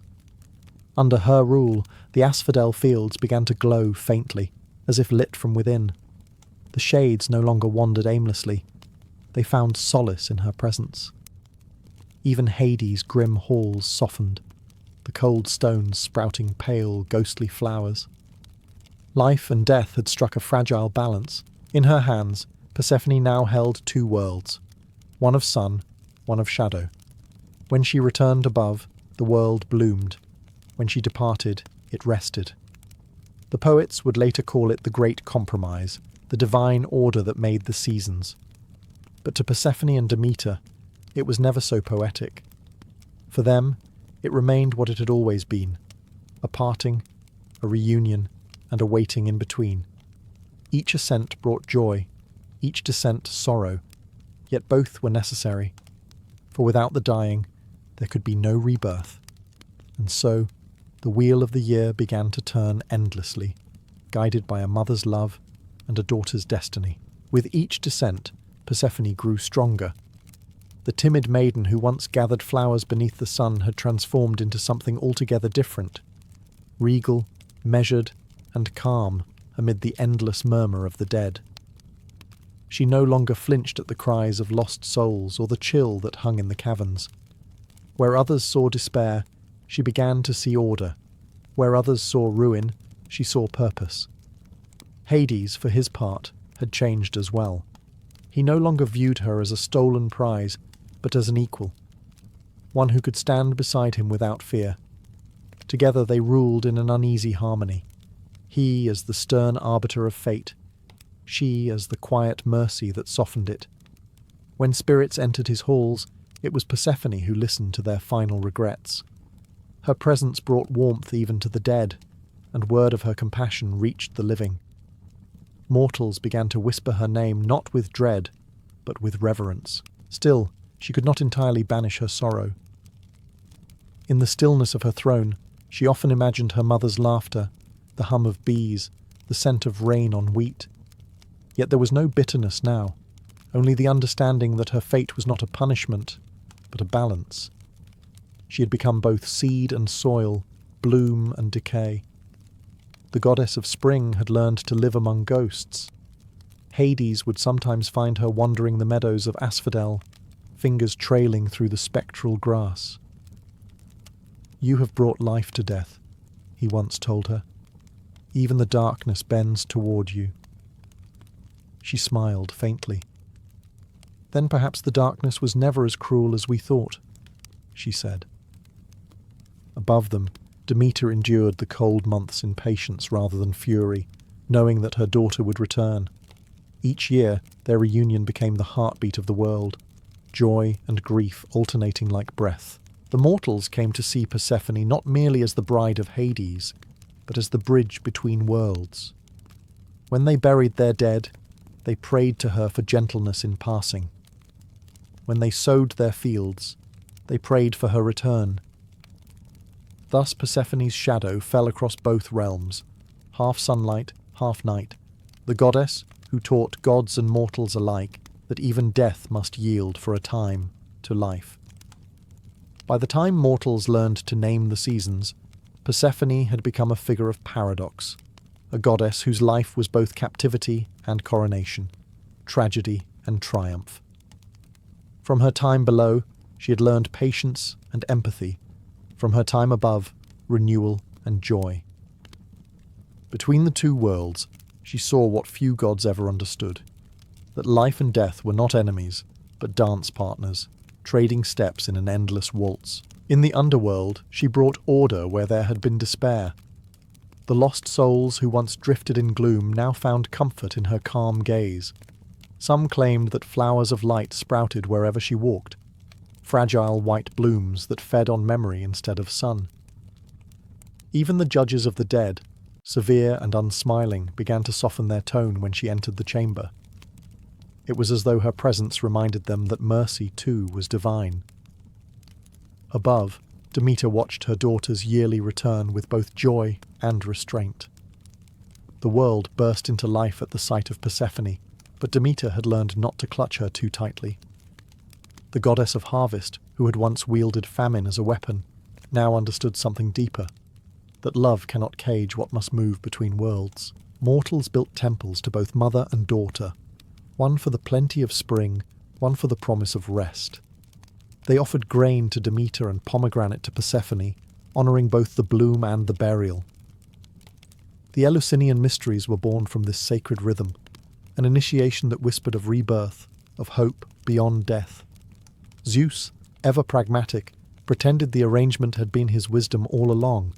Speaker 1: Under her rule, the asphodel fields began to glow faintly, as if lit from within. The shades no longer wandered aimlessly. They found solace in her presence. Even Hades' grim halls softened, the cold stones sprouting pale, ghostly flowers. Life and death had struck a fragile balance. In her hands, Persephone now held 2 worlds, one of sun, one of shadow. When she returned above, the world bloomed. When she departed, it rested. The poets would later call it the Great Compromise, the divine order that made the seasons. But to Persephone and Demeter, it was never so poetic. For them, it remained what it had always been, a parting, a reunion, and a waiting in between. Each ascent brought joy, each descent sorrow, yet both were necessary, for without the dying, there could be no rebirth. And so, the wheel of the year began to turn endlessly, guided by a mother's love and a daughter's destiny. With each descent, Persephone grew stronger. The timid maiden who once gathered flowers beneath the sun had transformed into something altogether different. regal, measured, and calm amid the endless murmur of the dead. She no longer flinched at the cries of lost souls or the chill that hung in the caverns. Where others saw despair, she began to see order. Where others saw ruin, she saw purpose. Hades, for his part, had changed as well. He no longer viewed her as a stolen prize, but as an equal, one who could stand beside him without fear. Together they ruled in an uneasy harmony, he as the stern arbiter of fate, she as the quiet mercy that softened it. When spirits entered his halls, it was Persephone who listened to their final regrets. Her presence brought warmth even to the dead, and word of her compassion reached the living. Mortals began to whisper her name not with dread, but with reverence. Still, she could not entirely banish her sorrow. In the stillness of her throne, she often imagined her mother's laughter, the hum of bees, the scent of rain on wheat. Yet there was no bitterness now, only the understanding that her fate was not a punishment, but a balance. She had become both seed and soil, bloom and decay. The goddess of spring had learned to live among ghosts. Hades would sometimes find her wandering the meadows of asphodel, fingers trailing through the spectral grass. "You have brought life to death," he once told her. "Even the darkness bends toward you." She smiled faintly. "Then perhaps the darkness was never as cruel as we thought," she said. Above them, Demeter endured the cold months in patience rather than fury, knowing that her daughter would return. Each year, their reunion became the heartbeat of the world, joy and grief alternating like breath. The mortals came to see Persephone not merely as the bride of Hades, but as the bridge between worlds. When they buried their dead, they prayed to her for gentleness in passing. When they sowed their fields, they prayed for her return. Thus Persephone's shadow fell across both realms, half sunlight, half night, the goddess who taught gods and mortals alike that even death must yield for a time to life. By the time mortals learned to name the seasons, Persephone had become a figure of paradox, a goddess whose life was both captivity and coronation, tragedy and triumph. From her time below, she had learned patience and empathy. From her time above, renewal and joy. Between the two worlds, she saw what few gods ever understood, that life and death were not enemies, but dance partners, trading steps in an endless waltz. In the Underworld, she brought order where there had been despair. The lost souls who once drifted in gloom now found comfort in her calm gaze. Some claimed that flowers of light sprouted wherever she walked, fragile white blooms that fed on memory instead of sun. Even the judges of the dead, severe and unsmiling, began to soften their tone when she entered the chamber. It was as though her presence reminded them that mercy too was divine. Above, Demeter watched her daughter's yearly return with both joy and restraint. The world burst into life at the sight of Persephone, but Demeter had learned not to clutch her too tightly. The goddess of harvest, who had once wielded famine as a weapon, now understood something deeper, that love cannot cage what must move between worlds. Mortals built temples to both mother and daughter, one for the plenty of spring, one for the promise of rest. They offered grain to Demeter and pomegranate to Persephone, honouring both the bloom and the burial. The Eleusinian mysteries were born from this sacred rhythm, an initiation that whispered of rebirth, of hope beyond death. Zeus, ever pragmatic, pretended the arrangement had been his wisdom all along.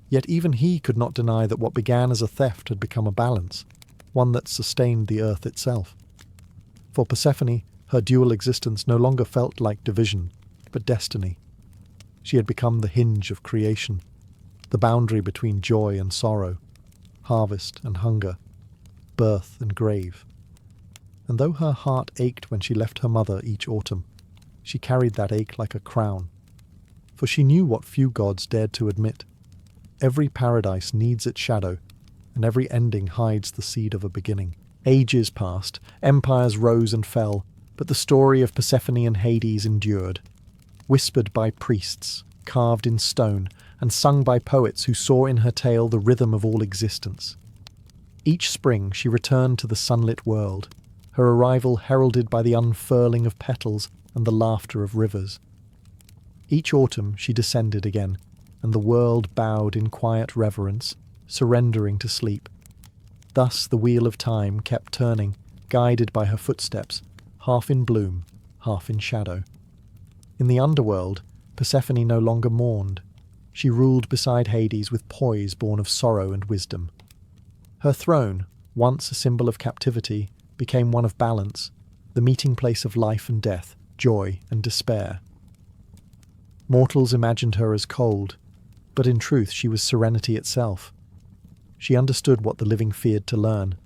Speaker 1: Yet even he could not deny that what began as a theft had become a balance, one that sustained the earth itself. For Persephone, her dual existence no longer felt like division, but destiny. She had become the hinge of creation, the boundary between joy and sorrow, harvest and hunger, birth and grave. And though her heart ached when she left her mother each autumn, she carried that ache like a crown. For she knew what few gods dared to admit. Every paradise needs its shadow, and every ending hides the seed of a beginning. Ages passed, empires rose and fell, but the story of Persephone and Hades endured. Whispered by priests, carved in stone, and sung by poets who saw in her tale the rhythm of all existence. Each spring she returned to the sunlit world, her arrival heralded by the unfurling of petals and the laughter of rivers. Each autumn she descended again, and the world bowed in quiet reverence, surrendering to sleep. Thus the wheel of time kept turning, guided by her footsteps, half in bloom, half in shadow. In the underworld, Persephone no longer mourned. She ruled beside Hades with poise born of sorrow and wisdom. Her throne, once a symbol of captivity, became one of balance, the meeting place of life and death, joy and despair. Mortals imagined her as cold, but in truth she was serenity itself. She understood what the living feared to learn,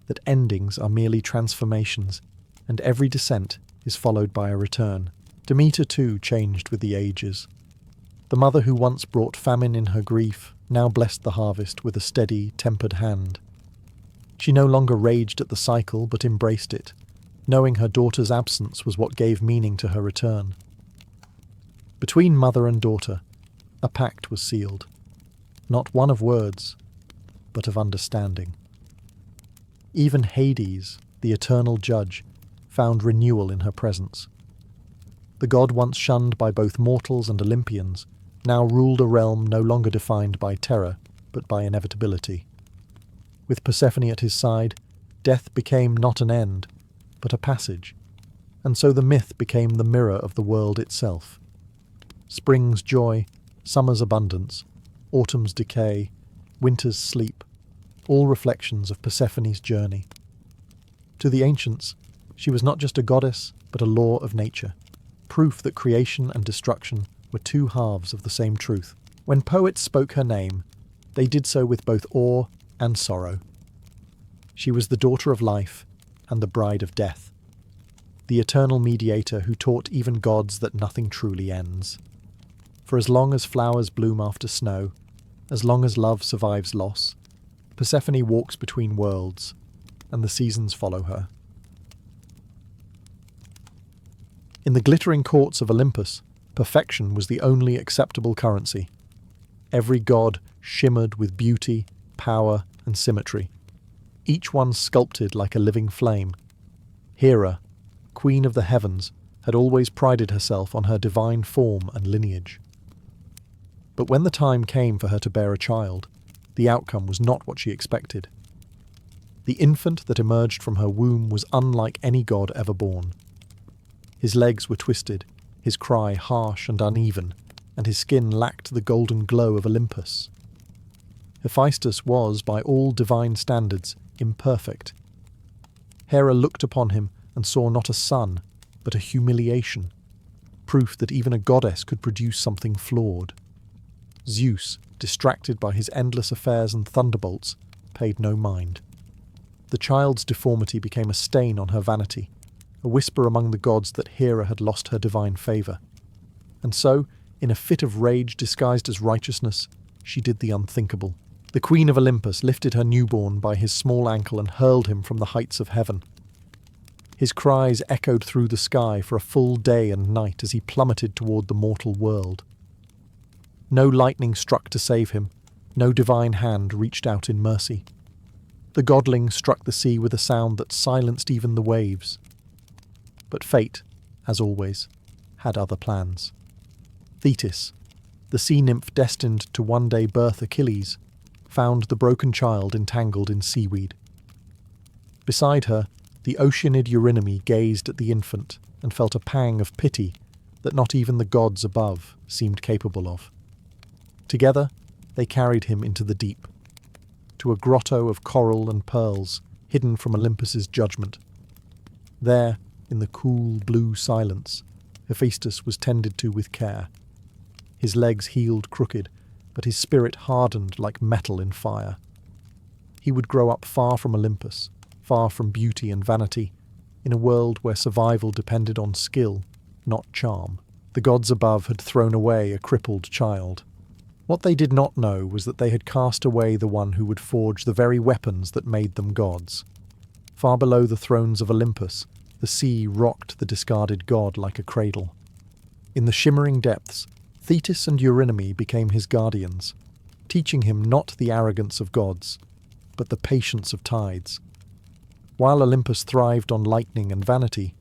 Speaker 1: that endings are merely transformations, and every descent is followed by a return. Demeter too changed with the ages. The mother who once brought famine in her grief now blessed the harvest with a steady, tempered hand. She no longer raged at the cycle but embraced it, knowing her daughter's absence was what gave meaning to her return. Between mother and daughter, a pact was sealed, not one of words, but of understanding. Even Hades, the eternal judge, found renewal in her presence. The god once shunned by both mortals and Olympians now ruled a realm no longer defined by terror, but by inevitability. With Persephone at his side, death became not an end, but a passage, and so the myth became the mirror of the world itself. Spring's joy, summer's abundance, autumn's decay, winter's sleep, all reflections of Persephone's journey. To the ancients, she was not just a goddess, but a law of nature, proof that creation and destruction were two halves of the same truth. When poets spoke her name, they did so with both awe and sorrow. She was the daughter of life and the bride of death, the eternal mediator who taught even gods that nothing truly ends. For as long as flowers bloom after snow, as long as love survives loss, Persephone walks between worlds, and the seasons follow her. In the glittering courts of Olympus, perfection was the only acceptable currency. Every god shimmered with beauty, power, and symmetry, each one sculpted like a living flame. Hera, queen of the heavens, had always prided herself on her divine form and lineage. But when the time came for her to bear a child, the outcome was not what she expected. The infant that emerged from her womb was unlike any god ever born. His legs were twisted, his cry harsh and uneven, and his skin lacked the golden glow of Olympus. Hephaestus was, by all divine standards, imperfect. Hera looked upon him and saw not a son, but a humiliation, proof that even a goddess could produce something flawed. Zeus, distracted by his endless affairs and thunderbolts, paid no mind. The child's deformity became a stain on her vanity, a whisper among the gods that Hera had lost her divine favour. And so, in a fit of rage disguised as righteousness, she did the unthinkable. The queen of Olympus lifted her newborn by his small ankle and hurled him from the heights of heaven. His cries echoed through the sky for a full day and night as he plummeted toward the mortal world. No lightning struck to save him, no divine hand reached out in mercy. The godling struck the sea with a sound that silenced even the waves. But fate, as always, had other plans. Thetis, the sea nymph destined to one day birth Achilles, found the broken child entangled in seaweed. Beside her, the Oceanid Eurynome gazed at the infant and felt a pang of pity that not even the gods above seemed capable of. Together, they carried him into the deep, to a grotto of coral and pearls hidden from Olympus's judgment. There, in the cool blue silence, Hephaestus was tended to with care. His legs healed crooked, but his spirit hardened like metal in fire. He would grow up far from Olympus, far from beauty and vanity, in a world where survival depended on skill, not charm. The gods above had thrown away a crippled child. What they did not know was that they had cast away the one who would forge the very weapons that made them gods. Far below the thrones of Olympus, the sea rocked the discarded god like a cradle. In the shimmering depths, Thetis and Eurydice became his guardians, teaching him not the arrogance of gods, but the patience of tides. While Olympus thrived on lightning and vanity,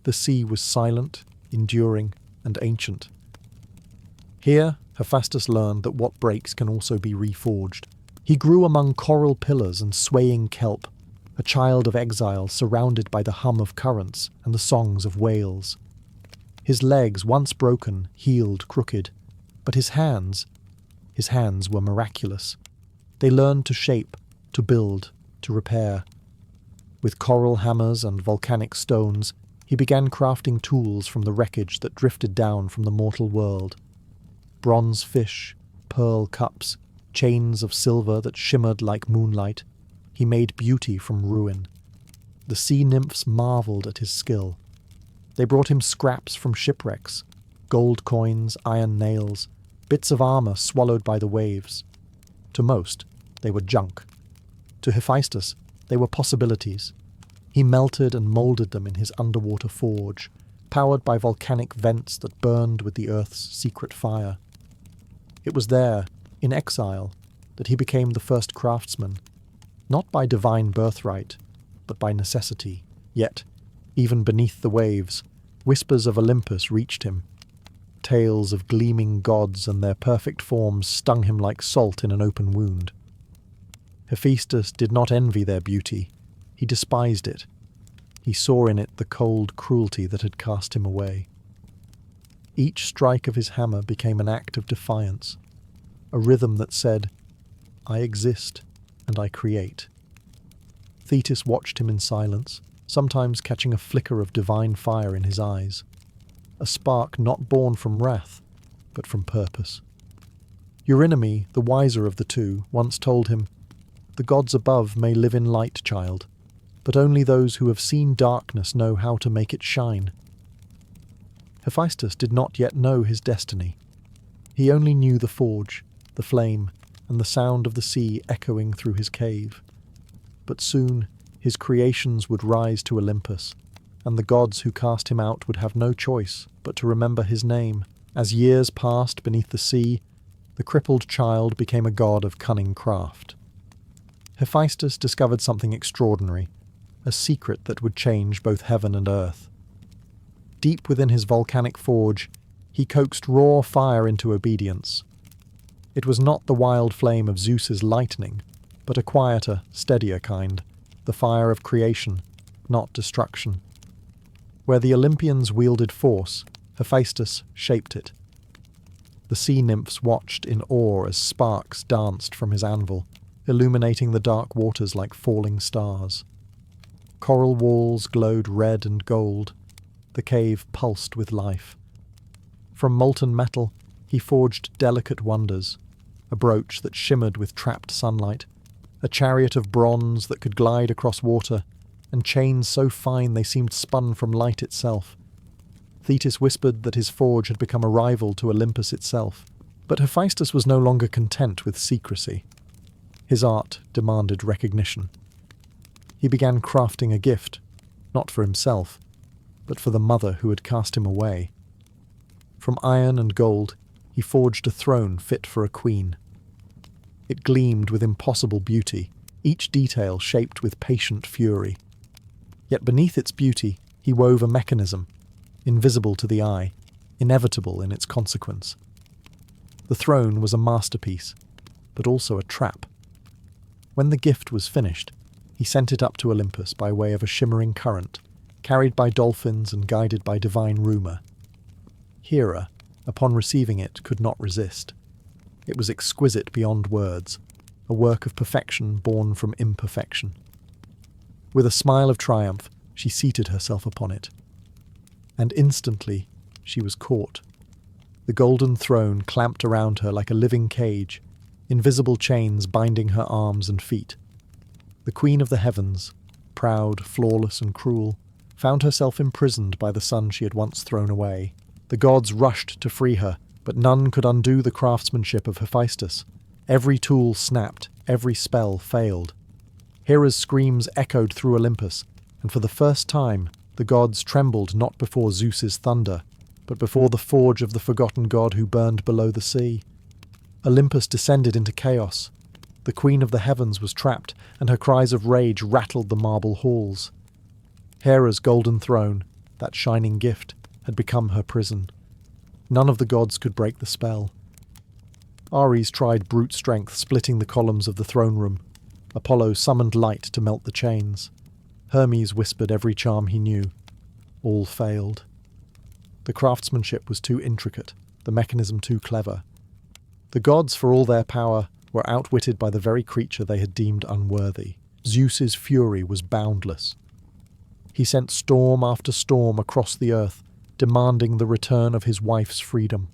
Speaker 1: the sea was silent, enduring, and ancient. Here, Hephaestus learned that what breaks can also be reforged. He grew among coral pillars and swaying kelp, a child of exile surrounded by the hum of currents and the songs of whales. His legs, once broken, healed crooked, but his hands were miraculous. They learned to shape, to build, to repair. With coral hammers and volcanic stones, he began crafting tools from the wreckage that drifted down from the mortal world. Bronze fish, pearl cups, chains of silver that shimmered like moonlight, he made beauty from ruin. The sea nymphs marvelled at his skill. They brought him scraps from shipwrecks, gold coins, iron nails, bits of armour swallowed by the waves. To most, they were junk. To Hephaestus, they were possibilities. He melted and moulded them in his underwater forge, powered by volcanic vents that burned with the earth's secret fire. It was there, in exile, that he became the first craftsman, not by divine birthright, but by necessity. Yet, even beneath the waves, whispers of Olympus reached him. Tales of gleaming gods and their perfect forms stung him like salt in an open wound. Hephaestus did not envy their beauty. He despised it. He saw in it the cold cruelty that had cast him away. Each strike of his hammer became an act of defiance, a rhythm that said, "I exist and I create." Thetis watched him in silence, sometimes catching a flicker of divine fire in his eyes, a spark not born from wrath, but from purpose. Eurydice, the wiser of the two, once told him, "The gods above may live in light, child, but only those who have seen darkness know how to make it shine." Hephaestus did not yet know his destiny. He only knew the forge, the flame, and the sound of the sea echoing through his cave. But soon his creations would rise to Olympus, and the gods who cast him out would have no choice but to remember his name. As years passed beneath the sea, the crippled child became a god of cunning craft. Hephaestus discovered something extraordinary, a secret that would change both heaven and earth. Deep within his volcanic forge, he coaxed raw fire into obedience. It was not the wild flame of Zeus's lightning, but a quieter, steadier kind, the fire of creation, not destruction. Where the Olympians wielded force, Hephaestus shaped it. The sea nymphs watched in awe as sparks danced from his anvil, illuminating the dark waters like falling stars. Coral walls glowed red and gold. The cave pulsed with life. From molten metal, he forged delicate wonders, a brooch that shimmered with trapped sunlight, a chariot of bronze that could glide across water, and chains so fine they seemed spun from light itself. Thetis whispered that his forge had become a rival to Olympus itself, but Hephaestus was no longer content with secrecy. His art demanded recognition. He began crafting a gift, not for himself, but for the mother who had cast him away. From iron and gold, he forged a throne fit for a queen. It gleamed with impossible beauty, each detail shaped with patient fury. Yet beneath its beauty, he wove a mechanism, invisible to the eye, inevitable in its consequence. The throne was a masterpiece, but also a trap. When the gift was finished, he sent it up to Olympus by way of a shimmering current, carried by dolphins and guided by divine rumour. Hera, upon receiving it, could not resist. It was exquisite beyond words, a work of perfection born from imperfection. With a smile of triumph, she seated herself upon it. And instantly, she was caught. The golden throne clamped around her like a living cage, invisible chains binding her arms and feet. The queen of the heavens, proud, flawless, and cruel, found herself imprisoned by the son she had once thrown away. The gods rushed to free her, but none could undo the craftsmanship of Hephaestus. Every tool snapped, every spell failed. Hera's screams echoed through Olympus, and for the first time, the gods trembled not before Zeus's thunder, but before the forge of the forgotten god who burned below the sea. Olympus descended into chaos. The queen of the heavens was trapped, and her cries of rage rattled the marble halls. Hera's golden throne, that shining gift, had become her prison. None of the gods could break the spell. Ares tried brute strength, splitting the columns of the throne room. Apollo summoned light to melt the chains. Hermes whispered every charm he knew. All failed. The craftsmanship was too intricate, the mechanism too clever. The gods, for all their power, were outwitted by the very creature they had deemed unworthy. Zeus's fury was boundless. He sent storm after storm across the earth, demanding the return of his wife's freedom.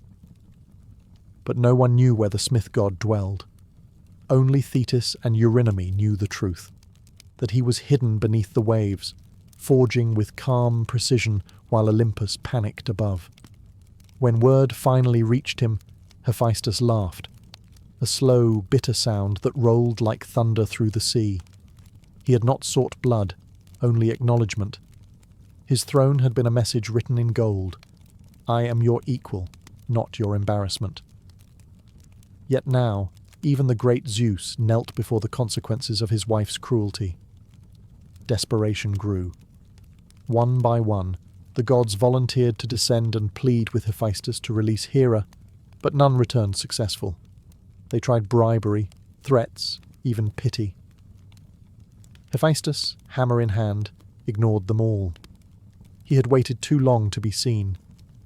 Speaker 1: But no one knew where the smith god dwelled. Only Thetis and Eurydice knew the truth, that he was hidden beneath the waves, forging with calm precision while Olympus panicked above. When word finally reached him, Hephaestus laughed, a slow, bitter sound that rolled like thunder through the sea. He had not sought blood, only acknowledgement. His throne had been a message written in gold. I am your equal, not your embarrassment. Yet now, even the great Zeus knelt before the consequences of his wife's cruelty. Desperation grew. One by one, the gods volunteered to descend and plead with Hephaestus to release Hera, but none returned successful. They tried bribery, threats, even pity. Hephaestus, hammer in hand, ignored them all. He had waited too long to be seen.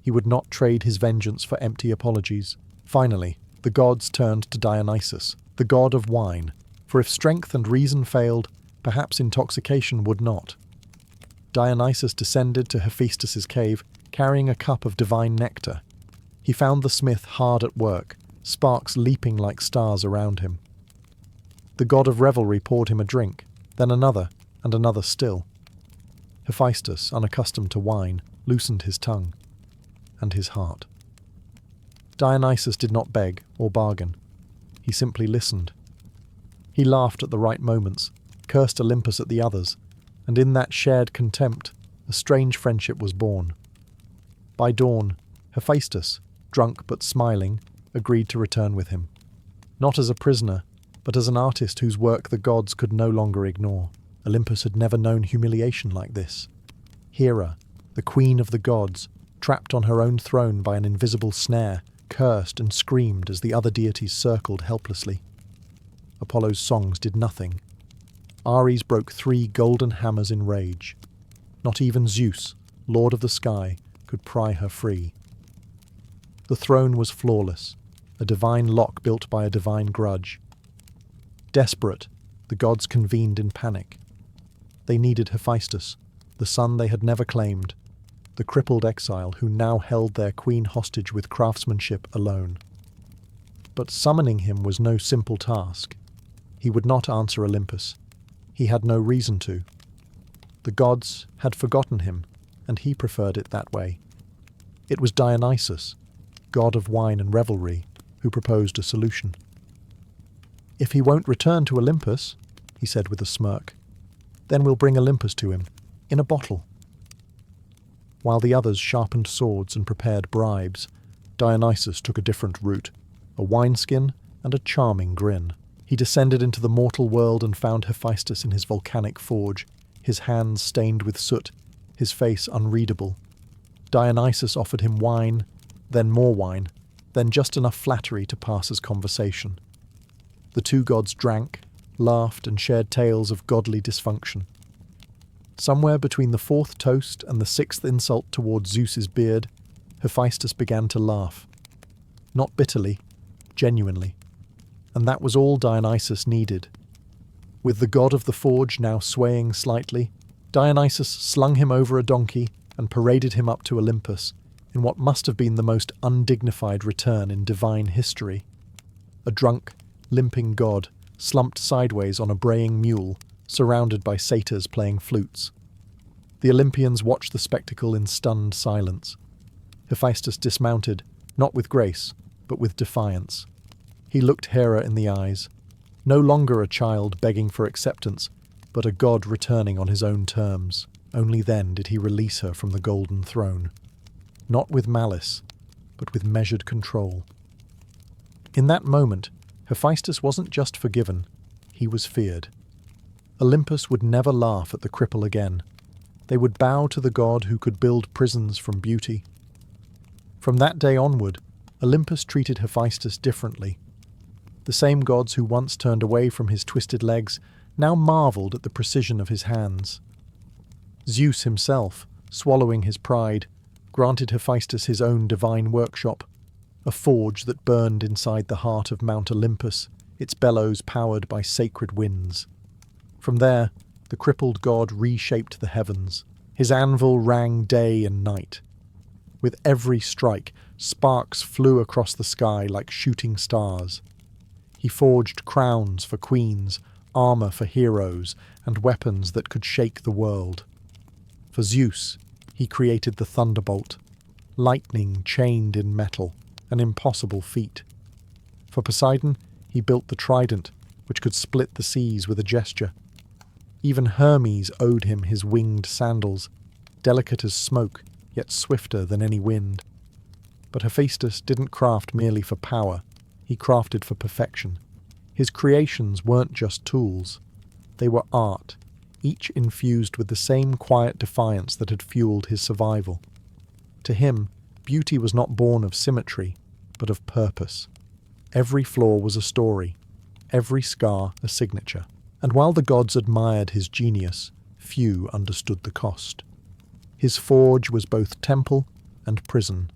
Speaker 1: He would not trade his vengeance for empty apologies. Finally, the gods turned to Dionysus, the god of wine, for if strength and reason failed, perhaps intoxication would not. Dionysus descended to Hephaestus's cave, carrying a cup of divine nectar. He found the smith hard at work, sparks leaping like stars around him. The god of revelry poured him a drink, then another, and another still. Hephaestus, unaccustomed to wine, loosened his tongue, and his heart. Dionysus did not beg or bargain. He simply listened. He laughed at the right moments, cursed Olympus at the others, and in that shared contempt, a strange friendship was born. By dawn, Hephaestus, drunk but smiling, agreed to return with him. Not as a prisoner, but as an artist whose work the gods could no longer ignore. Olympus had never known humiliation like this. Hera, the queen of the gods, trapped on her own throne by an invisible snare, cursed and screamed as the other deities circled helplessly. Apollo's songs did nothing. Ares broke 3 golden hammers in rage. Not even Zeus, lord of the sky, could pry her free. The throne was flawless, a divine lock built by a divine grudge. Desperate, the gods convened in panic. They needed Hephaestus, the son they had never claimed, the crippled exile who now held their queen hostage with craftsmanship alone. But summoning him was no simple task. He would not answer Olympus. He had no reason to. The gods had forgotten him, and he preferred it that way. It was Dionysus, god of wine and revelry, who proposed a solution. "If he won't return to Olympus," he said with a smirk, "then we'll bring Olympus to him, in a bottle." While the others sharpened swords and prepared bribes, Dionysus took a different route, a wineskin and a charming grin. He descended into the mortal world and found Hephaestus in his volcanic forge, his hands stained with soot, his face unreadable. Dionysus offered him wine, then more wine, then just enough flattery to pass as conversation. The 2 gods drank, laughed, and shared tales of godly dysfunction. Somewhere between the 4th toast and the 6th insult towards Zeus's beard, Hephaestus began to laugh. Not bitterly, genuinely. And that was all Dionysus needed. With the god of the forge now swaying slightly, Dionysus slung him over a donkey and paraded him up to Olympus, in what must have been the most undignified return in divine history. A drunk, limping god, slumped sideways on a braying mule, surrounded by satyrs playing flutes. The Olympians watched the spectacle in stunned silence. Hephaestus dismounted, not with grace, but with defiance. He looked Hera in the eyes. No longer a child begging for acceptance, but a god returning on his own terms. Only then did he release her from the golden throne. not with malice, but with measured control. In that moment, Hephaestus wasn't just forgiven, he was feared. Olympus would never laugh at the cripple again. They would bow to the god who could build prisons from beauty. From that day onward, Olympus treated Hephaestus differently. The same gods who once turned away from his twisted legs now marveled at the precision of his hands. Zeus himself, swallowing his pride, granted Hephaestus his own divine workshop, a forge that burned inside the heart of Mount Olympus, its bellows powered by sacred winds. From there, the crippled god reshaped the heavens. His anvil rang day and night. With every strike, sparks flew across the sky like shooting stars. He forged crowns for queens, armor for heroes, and weapons that could shake the world. For Zeus, he created the thunderbolt, lightning chained in metal, an impossible feat. For Poseidon, he built the trident, which could split the seas with a gesture. Even Hermes owed him his winged sandals, delicate as smoke, yet swifter than any wind. But Hephaestus didn't craft merely for power, he crafted for perfection. His creations weren't just tools, they were art, each infused with the same quiet defiance that had fueled his survival. To him, beauty was not born of symmetry, but of purpose. Every flaw was a story, every scar a signature. And while the gods admired his genius, few understood the cost. His forge was both temple and prison.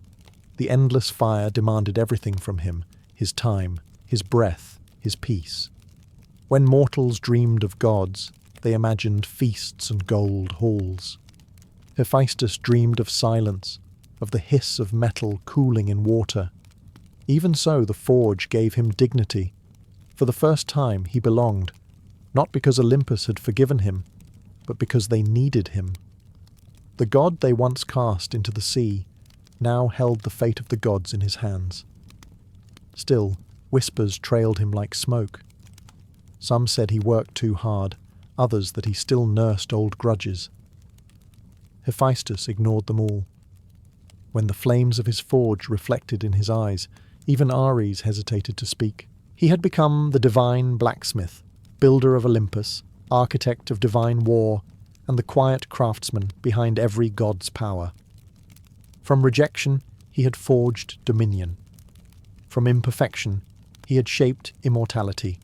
Speaker 1: The endless fire demanded everything from him, his time, his breath, his peace. When mortals dreamed of gods, they imagined feasts and gold halls. Hephaestus dreamed of silence, of the hiss of metal cooling in water. Even so, the forge gave him dignity. For the first time, he belonged, not because Olympus had forgiven him, but because they needed him. The god they once cast into the sea now held the fate of the gods in his hands. Still, whispers trailed him like smoke. Some said he worked too hard, others that he still nursed old grudges. Hephaestus ignored them all. When the flames of his forge reflected in his eyes, even Ares hesitated to speak. He had become the divine blacksmith, builder of Olympus, architect of divine war, and the quiet craftsman behind every god's power. From rejection, he had forged dominion. From imperfection, he had shaped immortality.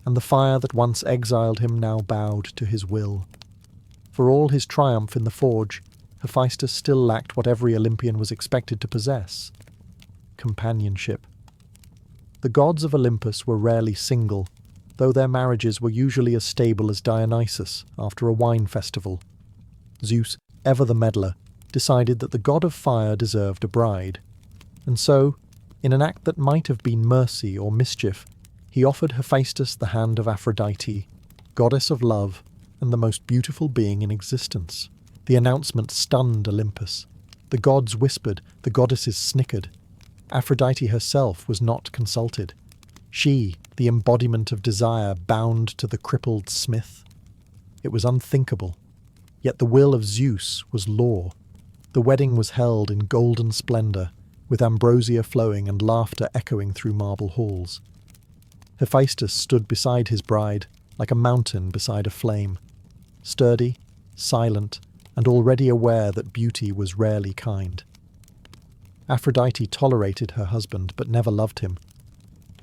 Speaker 1: And the fire that once exiled him now bowed to his will. For all his triumph in the forge, Hephaestus still lacked what every Olympian was expected to possess: companionship. The gods of Olympus were rarely single, though their marriages were usually as stable as Dionysus after a wine festival. Zeus, ever the meddler, decided that the god of fire deserved a bride, and so, in an act that might have been mercy or mischief, he offered Hephaestus the hand of Aphrodite, goddess of love and the most beautiful being in existence. The announcement stunned Olympus. The gods whispered, the goddesses snickered. Aphrodite herself was not consulted. She, the embodiment of desire, bound to the crippled smith. It was unthinkable. Yet the will of Zeus was law. The wedding was held in golden splendor, with ambrosia flowing and laughter echoing through marble halls. Hephaestus stood beside his bride, like a mountain beside a flame, sturdy, silent, and already aware that beauty was rarely kind. Aphrodite tolerated her husband, but never loved him.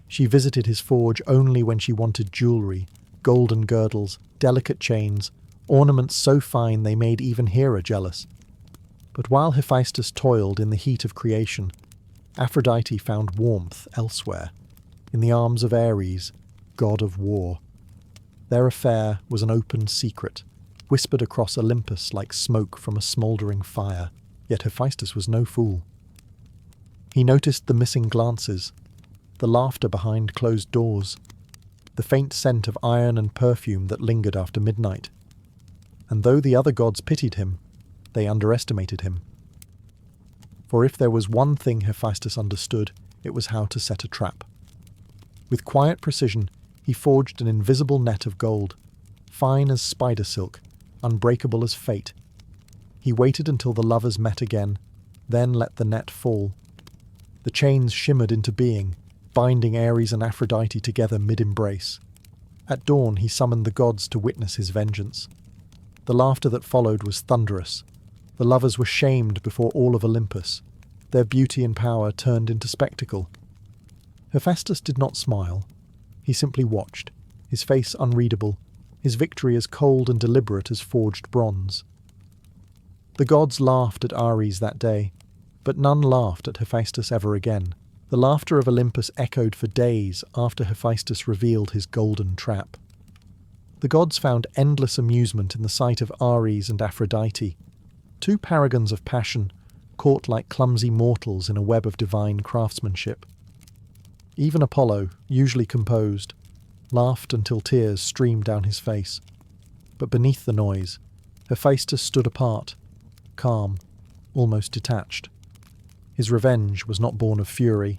Speaker 1: She visited his forge only when she wanted jewelry, golden girdles, delicate chains, ornaments so fine they made even Hera jealous. But while Hephaestus toiled in the heat of creation, Aphrodite found warmth elsewhere, in the arms of Ares, god of war. Their affair was an open secret, whispered across Olympus like smoke from a smouldering fire, yet Hephaestus was no fool. He noticed the missing glances, the laughter behind closed doors, the faint scent of iron and perfume that lingered after midnight. And though the other gods pitied him, they underestimated him. For if there was one thing Hephaestus understood, it was how to set a trap. With quiet precision, he forged an invisible net of gold, fine as spider silk, unbreakable as fate. He waited until the lovers met again, then let the net fall. The chains shimmered into being, binding Ares and Aphrodite together mid-embrace. At dawn he summoned the gods to witness his vengeance. The laughter that followed was thunderous. The lovers were shamed before all of Olympus. Their beauty and power turned into spectacle. Hephaestus did not smile. He simply watched, his face unreadable, his victory as cold and deliberate as forged bronze. The gods laughed at Ares that day, but none laughed at Hephaestus ever again. The laughter of Olympus echoed for days after Hephaestus revealed his golden trap. The gods found endless amusement in the sight of Ares and Aphrodite, two paragons of passion, caught like clumsy mortals in a web of divine craftsmanship. Even Apollo, usually composed, laughed until tears streamed down his face. But beneath the noise, Hephaestus stood apart, calm, almost detached. His revenge was not born of fury.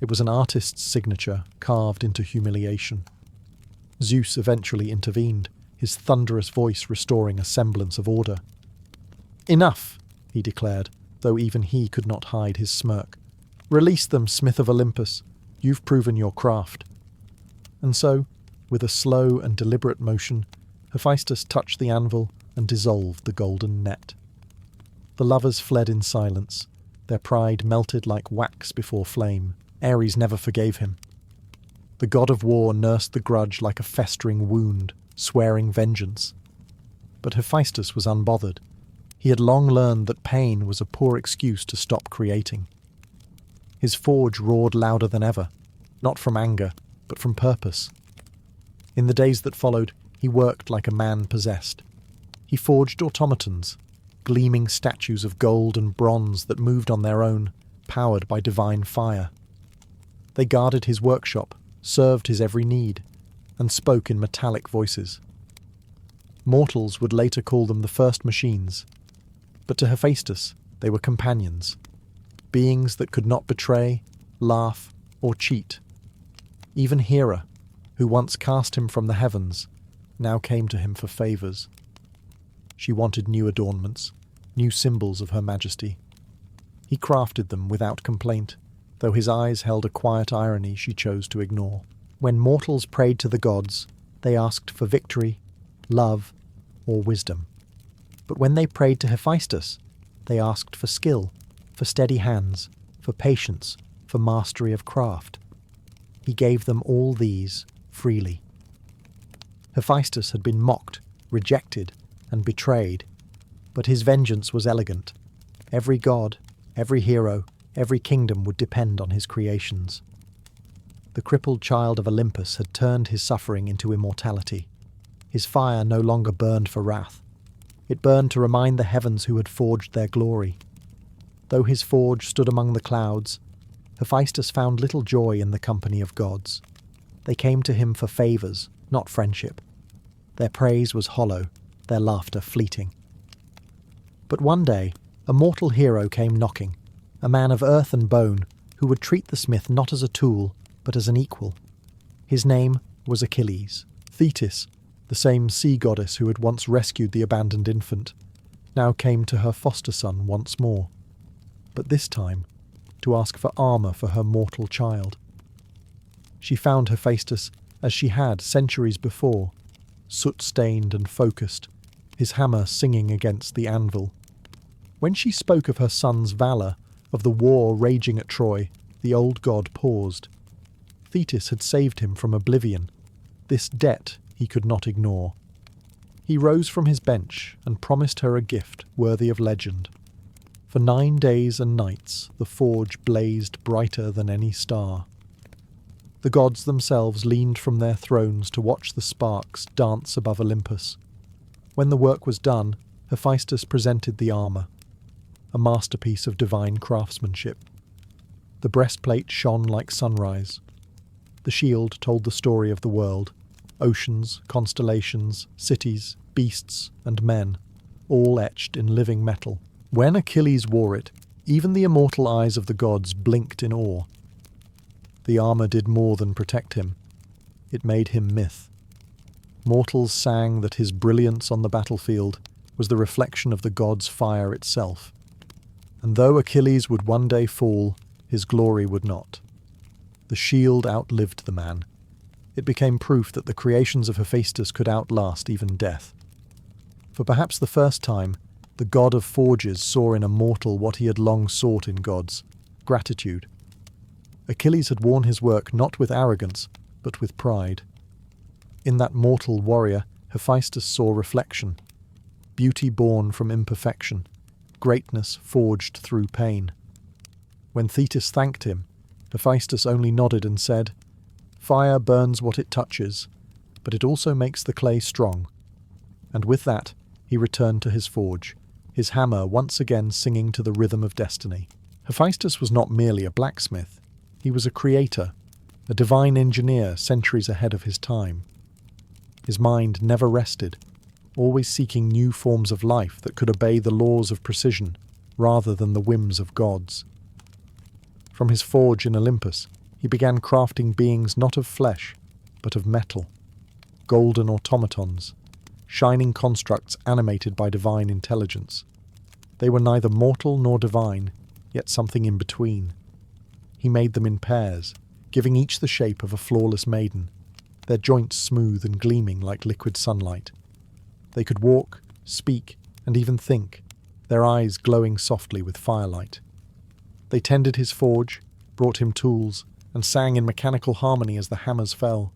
Speaker 1: It was an artist's signature carved into humiliation. Zeus eventually intervened, his thunderous voice restoring a semblance of order. "Enough," he declared, though even he could not hide his smirk. "Release them, Smith of Olympus. You've proven your craft." And so, with a slow and deliberate motion, Hephaestus touched the anvil and dissolved the golden net. The lovers fled in silence, their pride melted like wax before flame. Ares never forgave him. The god of war nursed the grudge like a festering wound, swearing vengeance. But Hephaestus was unbothered. He had long learned that pain was a poor excuse to stop creating. His forge roared louder than ever, not from anger, but from purpose. In the days that followed, he worked like a man possessed. He forged automatons, gleaming statues of gold and bronze that moved on their own, powered by divine fire. They guarded his workshop, served his every need, and spoke in metallic voices. Mortals would later call them the first machines, but to Hephaestus they were companions, beings that could not betray, laugh, or cheat. Even Hera, who once cast him from the heavens, now came to him for favours. She wanted new adornments, new symbols of her majesty. He crafted them without complaint, though his eyes held a quiet irony she chose to ignore. When mortals prayed to the gods, they asked for victory, love, or wisdom. But when they prayed to Hephaestus, they asked for skill, for steady hands, for patience, for mastery of craft. He gave them all these freely. Hephaestus had been mocked, rejected, and betrayed, but his vengeance was elegant. Every god, every hero, every kingdom would depend on his creations. The crippled child of Olympus had turned his suffering into immortality. His fire no longer burned for wrath. It burned to remind the heavens who had forged their glory. Though his forge stood among the clouds, Hephaestus found little joy in the company of gods. They came to him for favours, not friendship. Their praise was hollow, their laughter fleeting. But one day, a mortal hero came knocking, a man of earth and bone, who would treat the smith not as a tool, but as an equal. His name was Achilles. Thetis, the same sea goddess who had once rescued the abandoned infant, now came to her foster son once more, but this time to ask for armour for her mortal child. She found Hephaestus as she had centuries before, soot-stained and focused, his hammer singing against the anvil. When she spoke of her son's valour, of the war raging at Troy, the old god paused. Thetis had saved him from oblivion. This debt he could not ignore. He rose from his bench and promised her a gift worthy of legend. For 9 days and nights the forge blazed brighter than any star. The gods themselves leaned from their thrones to watch the sparks dance above Olympus. When the work was done, Hephaestus presented the armour, a masterpiece of divine craftsmanship. The breastplate shone like sunrise. The shield told the story of the world, oceans, constellations, cities, beasts, and men, all etched in living metal. When Achilles wore it, even the immortal eyes of the gods blinked in awe. The armour did more than protect him. It made him myth. Mortals sang that his brilliance on the battlefield was the reflection of the gods' fire itself. And though Achilles would one day fall, his glory would not. The shield outlived the man. It became proof that the creations of Hephaestus could outlast even death. For perhaps the first time, the god of forges saw in a mortal what he had long sought in gods: gratitude. Achilles had worn his work not with arrogance, but with pride. In that mortal warrior, Hephaestus saw reflection, beauty born from imperfection, greatness forged through pain. When Thetis thanked him, Hephaestus only nodded and said, "Fire burns what it touches, but it also makes the clay strong." And with that, he returned to his forge, his hammer once again singing to the rhythm of destiny. Hephaestus was not merely a blacksmith. He was a creator, a divine engineer centuries ahead of his time. His mind never rested, always seeking new forms of life that could obey the laws of precision rather than the whims of gods. From his forge in Olympus, he began crafting beings not of flesh, but of metal, golden automatons, shining constructs animated by divine intelligence. They were neither mortal nor divine, yet something in between. He made them in pairs, giving each the shape of a flawless maiden, their joints smooth and gleaming like liquid sunlight. They could walk, speak, and even think, their eyes glowing softly with firelight. They tended his forge, brought him tools, and sang in mechanical harmony as the hammers fell.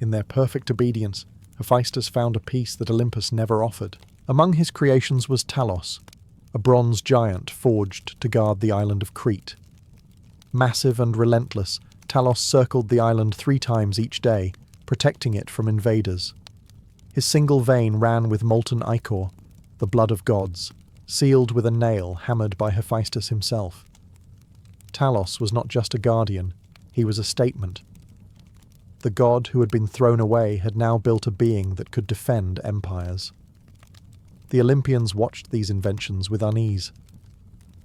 Speaker 1: In their perfect obedience, Hephaestus found a peace that Olympus never offered. Among his creations was Talos, a bronze giant forged to guard the island of Crete. Massive and relentless, Talos circled the island 3 times each day, protecting it from invaders. His single vein ran with molten ichor, the blood of gods, sealed with a nail hammered by Hephaestus himself. Talos was not just a guardian, he was a statement. The god who had been thrown away had now built a being that could defend empires. The Olympians watched these inventions with unease.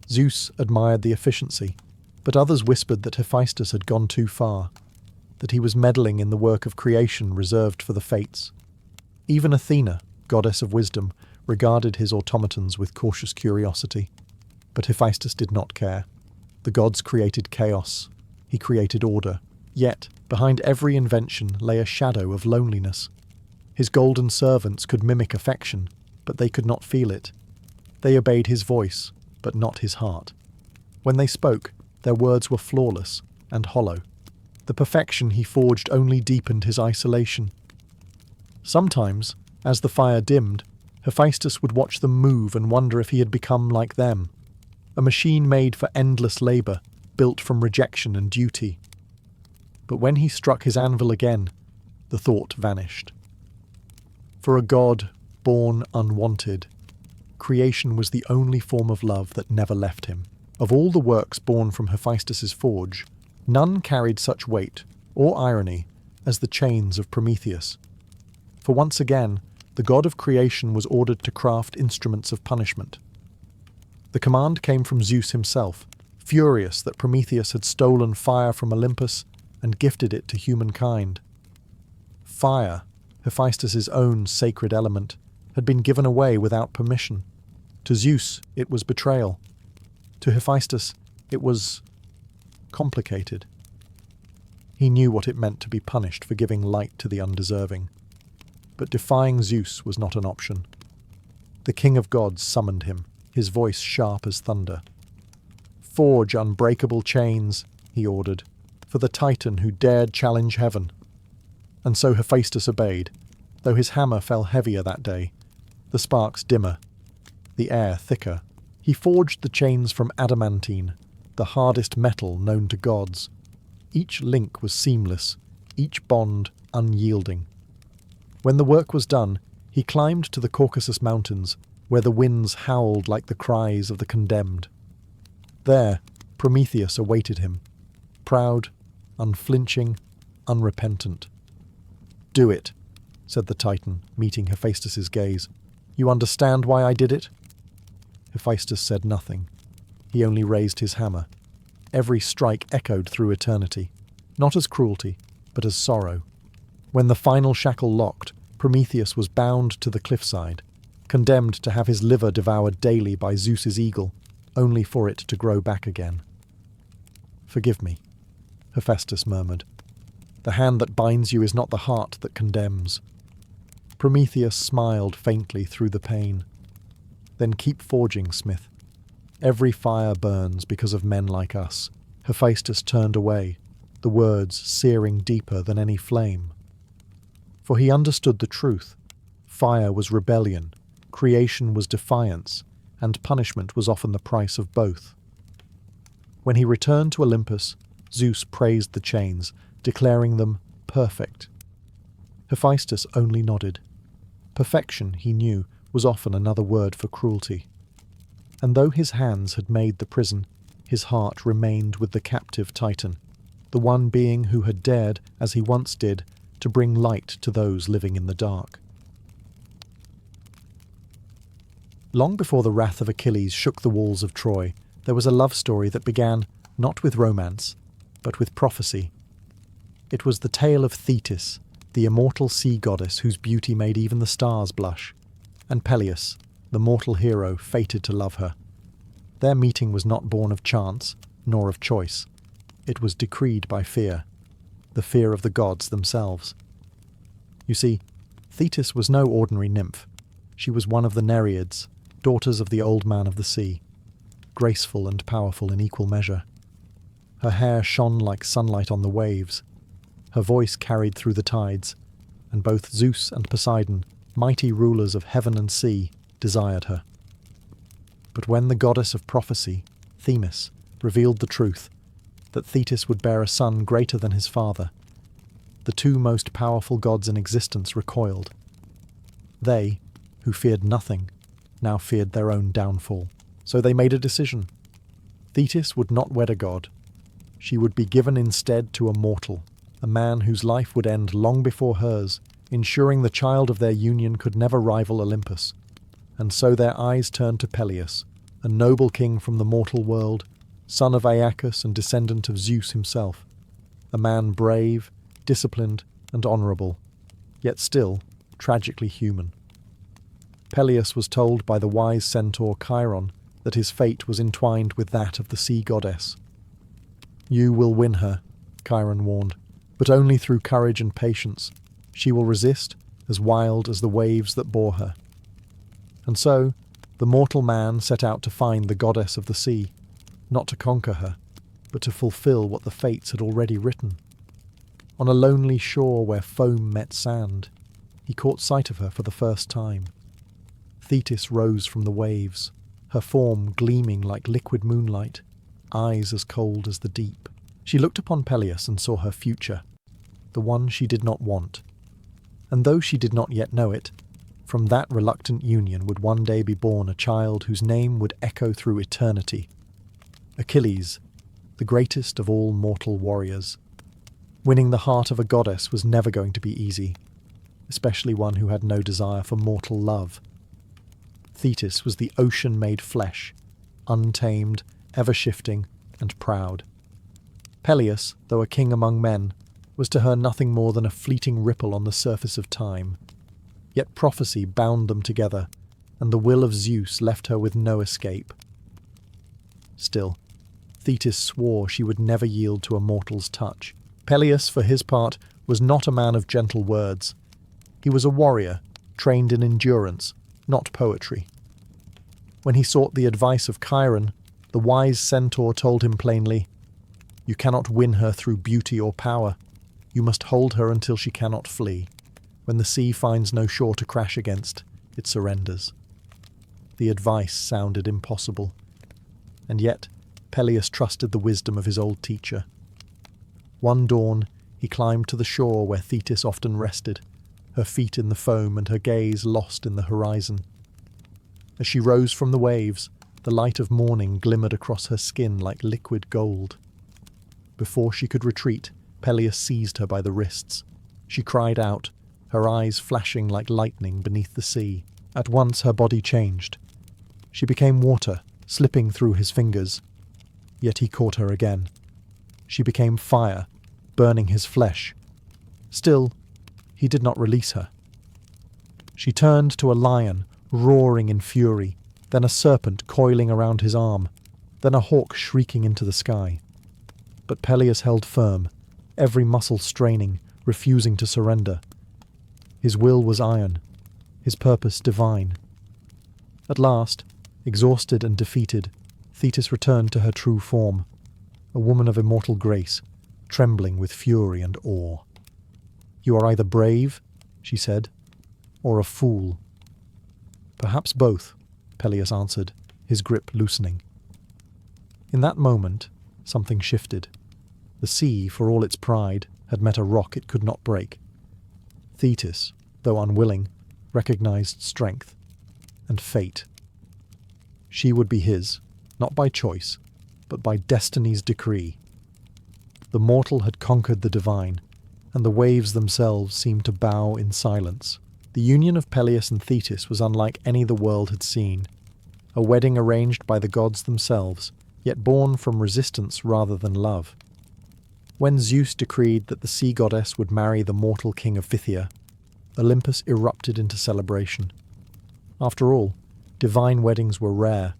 Speaker 1: Zeus admired the efficiency, but others whispered that Hephaestus had gone too far, that he was meddling in the work of creation reserved for the fates. Even Athena, goddess of wisdom, regarded his automatons with cautious curiosity. But Hephaestus did not care. The gods created chaos. He created order. Yet, behind every invention lay a shadow of loneliness. His golden servants could mimic affection, but they could not feel it. They obeyed his voice, but not his heart. When they spoke, their words were flawless and hollow. The perfection he forged only deepened his isolation. Sometimes, as the fire dimmed, Hephaestus would watch them move and wonder if he had become like them. A machine made for endless labour, built from rejection and duty. But when he struck his anvil again, the thought vanished. For a god born unwanted, creation was the only form of love that never left him. Of all the works born from Hephaestus's forge, none carried such weight or irony as the chains of Prometheus. For once again, the god of creation was ordered to craft instruments of punishment. The command came from Zeus himself, furious that Prometheus had stolen fire from Olympus and gifted it to humankind. Fire, Hephaestus's own sacred element, had been given away without permission. To Zeus, it was betrayal. To Hephaestus, it was complicated. He knew what it meant to be punished for giving light to the undeserving. But defying Zeus was not an option. The king of gods summoned him, his voice sharp as thunder. "Forge unbreakable chains," he ordered, "for the Titan who dared challenge heaven." And so Hephaestus obeyed, though his hammer fell heavier that day, the sparks dimmer, the air thicker. He forged the chains from adamantine, the hardest metal known to gods. Each link was seamless, each bond unyielding. When the work was done, he climbed to the Caucasus Mountains, where the winds howled like the cries of the condemned. There, Prometheus awaited him, proud, unflinching, unrepentant. "Do it," said the Titan, meeting Hephaestus's gaze. "You understand why I did it?" Hephaestus said nothing. He only raised his hammer. Every strike echoed through eternity, not as cruelty, but as sorrow. When the final shackle locked, Prometheus was bound to the cliffside, condemned to have his liver devoured daily by Zeus's eagle. only for it to grow back again. "Forgive me," Hephaestus murmured. "The hand that binds you is not the heart that condemns." Prometheus smiled faintly through the pain. "Then keep forging, smith. Every fire burns because of men like us." Hephaestus turned away, the words searing deeper than any flame. For he understood the truth. Fire was rebellion, creation was defiance, and punishment was often the price of both. When he returned to Olympus, Zeus praised the chains, declaring them perfect. Hephaestus only nodded. Perfection, he knew, was often another word for cruelty. And though his hands had made the prison, his heart remained with the captive Titan, the one being who had dared, as he once did, to bring light to those living in the dark. Long before the wrath of Achilles shook the walls of Troy, there was a love story that began not with romance, but with prophecy. It was the tale of Thetis, the immortal sea goddess whose beauty made even the stars blush, and Peleus, the mortal hero fated to love her. Their meeting was not born of chance, nor of choice. It was decreed by fear, the fear of the gods themselves. You see, Thetis was no ordinary nymph. She was one of the Nereids, daughters of the old man of the sea, graceful and powerful in equal measure. Her hair shone like sunlight on the waves. Her voice carried through the tides, and both Zeus and Poseidon, mighty rulers of heaven and sea, desired her. But when the goddess of prophecy, Themis, revealed the truth, that Thetis would bear a son greater than his father, the two most powerful gods in existence recoiled. They, who feared nothing, now feared their own downfall. So they made a decision. Thetis would not wed a god. She would be given instead to a mortal, a man whose life would end long before hers, ensuring the child of their union could never rival Olympus. And so their eyes turned to Peleus, a noble king from the mortal world, son of Aeacus and descendant of Zeus himself, a man brave, disciplined, and honourable, yet still tragically human. Peleus was told by the wise centaur Chiron that his fate was entwined with that of the sea goddess. "You will win her," Chiron warned, "but only through courage and patience. She will resist, as wild as the waves that bore her." And so, the mortal man set out to find the goddess of the sea, not to conquer her, but to fulfill what the fates had already written. On a lonely shore where foam met sand, he caught sight of her for the first time. Thetis rose from the waves, her form gleaming like liquid moonlight, eyes as cold as the deep. She looked upon Peleus and saw her future, the one she did not want. And though she did not yet know it, from that reluctant union would one day be born a child whose name would echo through eternity. Achilles, the greatest of all mortal warriors. Winning the heart of a goddess was never going to be easy, especially one who had no desire for mortal love. Thetis was the ocean made flesh, untamed, ever-shifting, and proud. Peleus, though a king among men, was to her nothing more than a fleeting ripple on the surface of time. Yet prophecy bound them together, and the will of Zeus left her with no escape. Still, Thetis swore she would never yield to a mortal's touch. Peleus, for his part, was not a man of gentle words. He was a warrior, trained in endurance, not poetry. When he sought the advice of Chiron, the wise centaur told him plainly, "You cannot win her through beauty or power. You must hold her until she cannot flee. When the sea finds no shore to crash against, it surrenders." The advice sounded impossible. And yet, Peleus trusted the wisdom of his old teacher. One dawn, he climbed to the shore where Thetis often rested, her feet in the foam and her gaze lost in the horizon. As she rose from the waves, the light of morning glimmered across her skin like liquid gold. Before she could retreat, Peleus seized her by the wrists. She cried out, her eyes flashing like lightning beneath the sea. At once her body changed. She became water, slipping through his fingers. Yet he caught her again. She became fire, burning his flesh. Still, he did not release her. She turned to a lion, roaring in fury, then a serpent coiling around his arm, then a hawk shrieking into the sky. But Peleus held firm, every muscle straining, refusing to surrender. His will was iron, his purpose divine. At last, exhausted and defeated, Thetis returned to her true form, a woman of immortal grace, trembling with fury and awe. "You are either brave," she said, "or a fool." "Perhaps both," Peleus answered, his grip loosening. In that moment, something shifted. The sea, for all its pride, had met a rock it could not break. Thetis, though unwilling, recognized strength and fate. She would be his, not by choice, but by destiny's decree. The mortal had conquered the divine, and the waves themselves seemed to bow in silence. The union of Peleus and Thetis was unlike any the world had seen, a wedding arranged by the gods themselves, yet born from resistance rather than love. When Zeus decreed that the sea goddess would marry the mortal king of Phthia, Olympus erupted into celebration. After all, divine weddings were rare,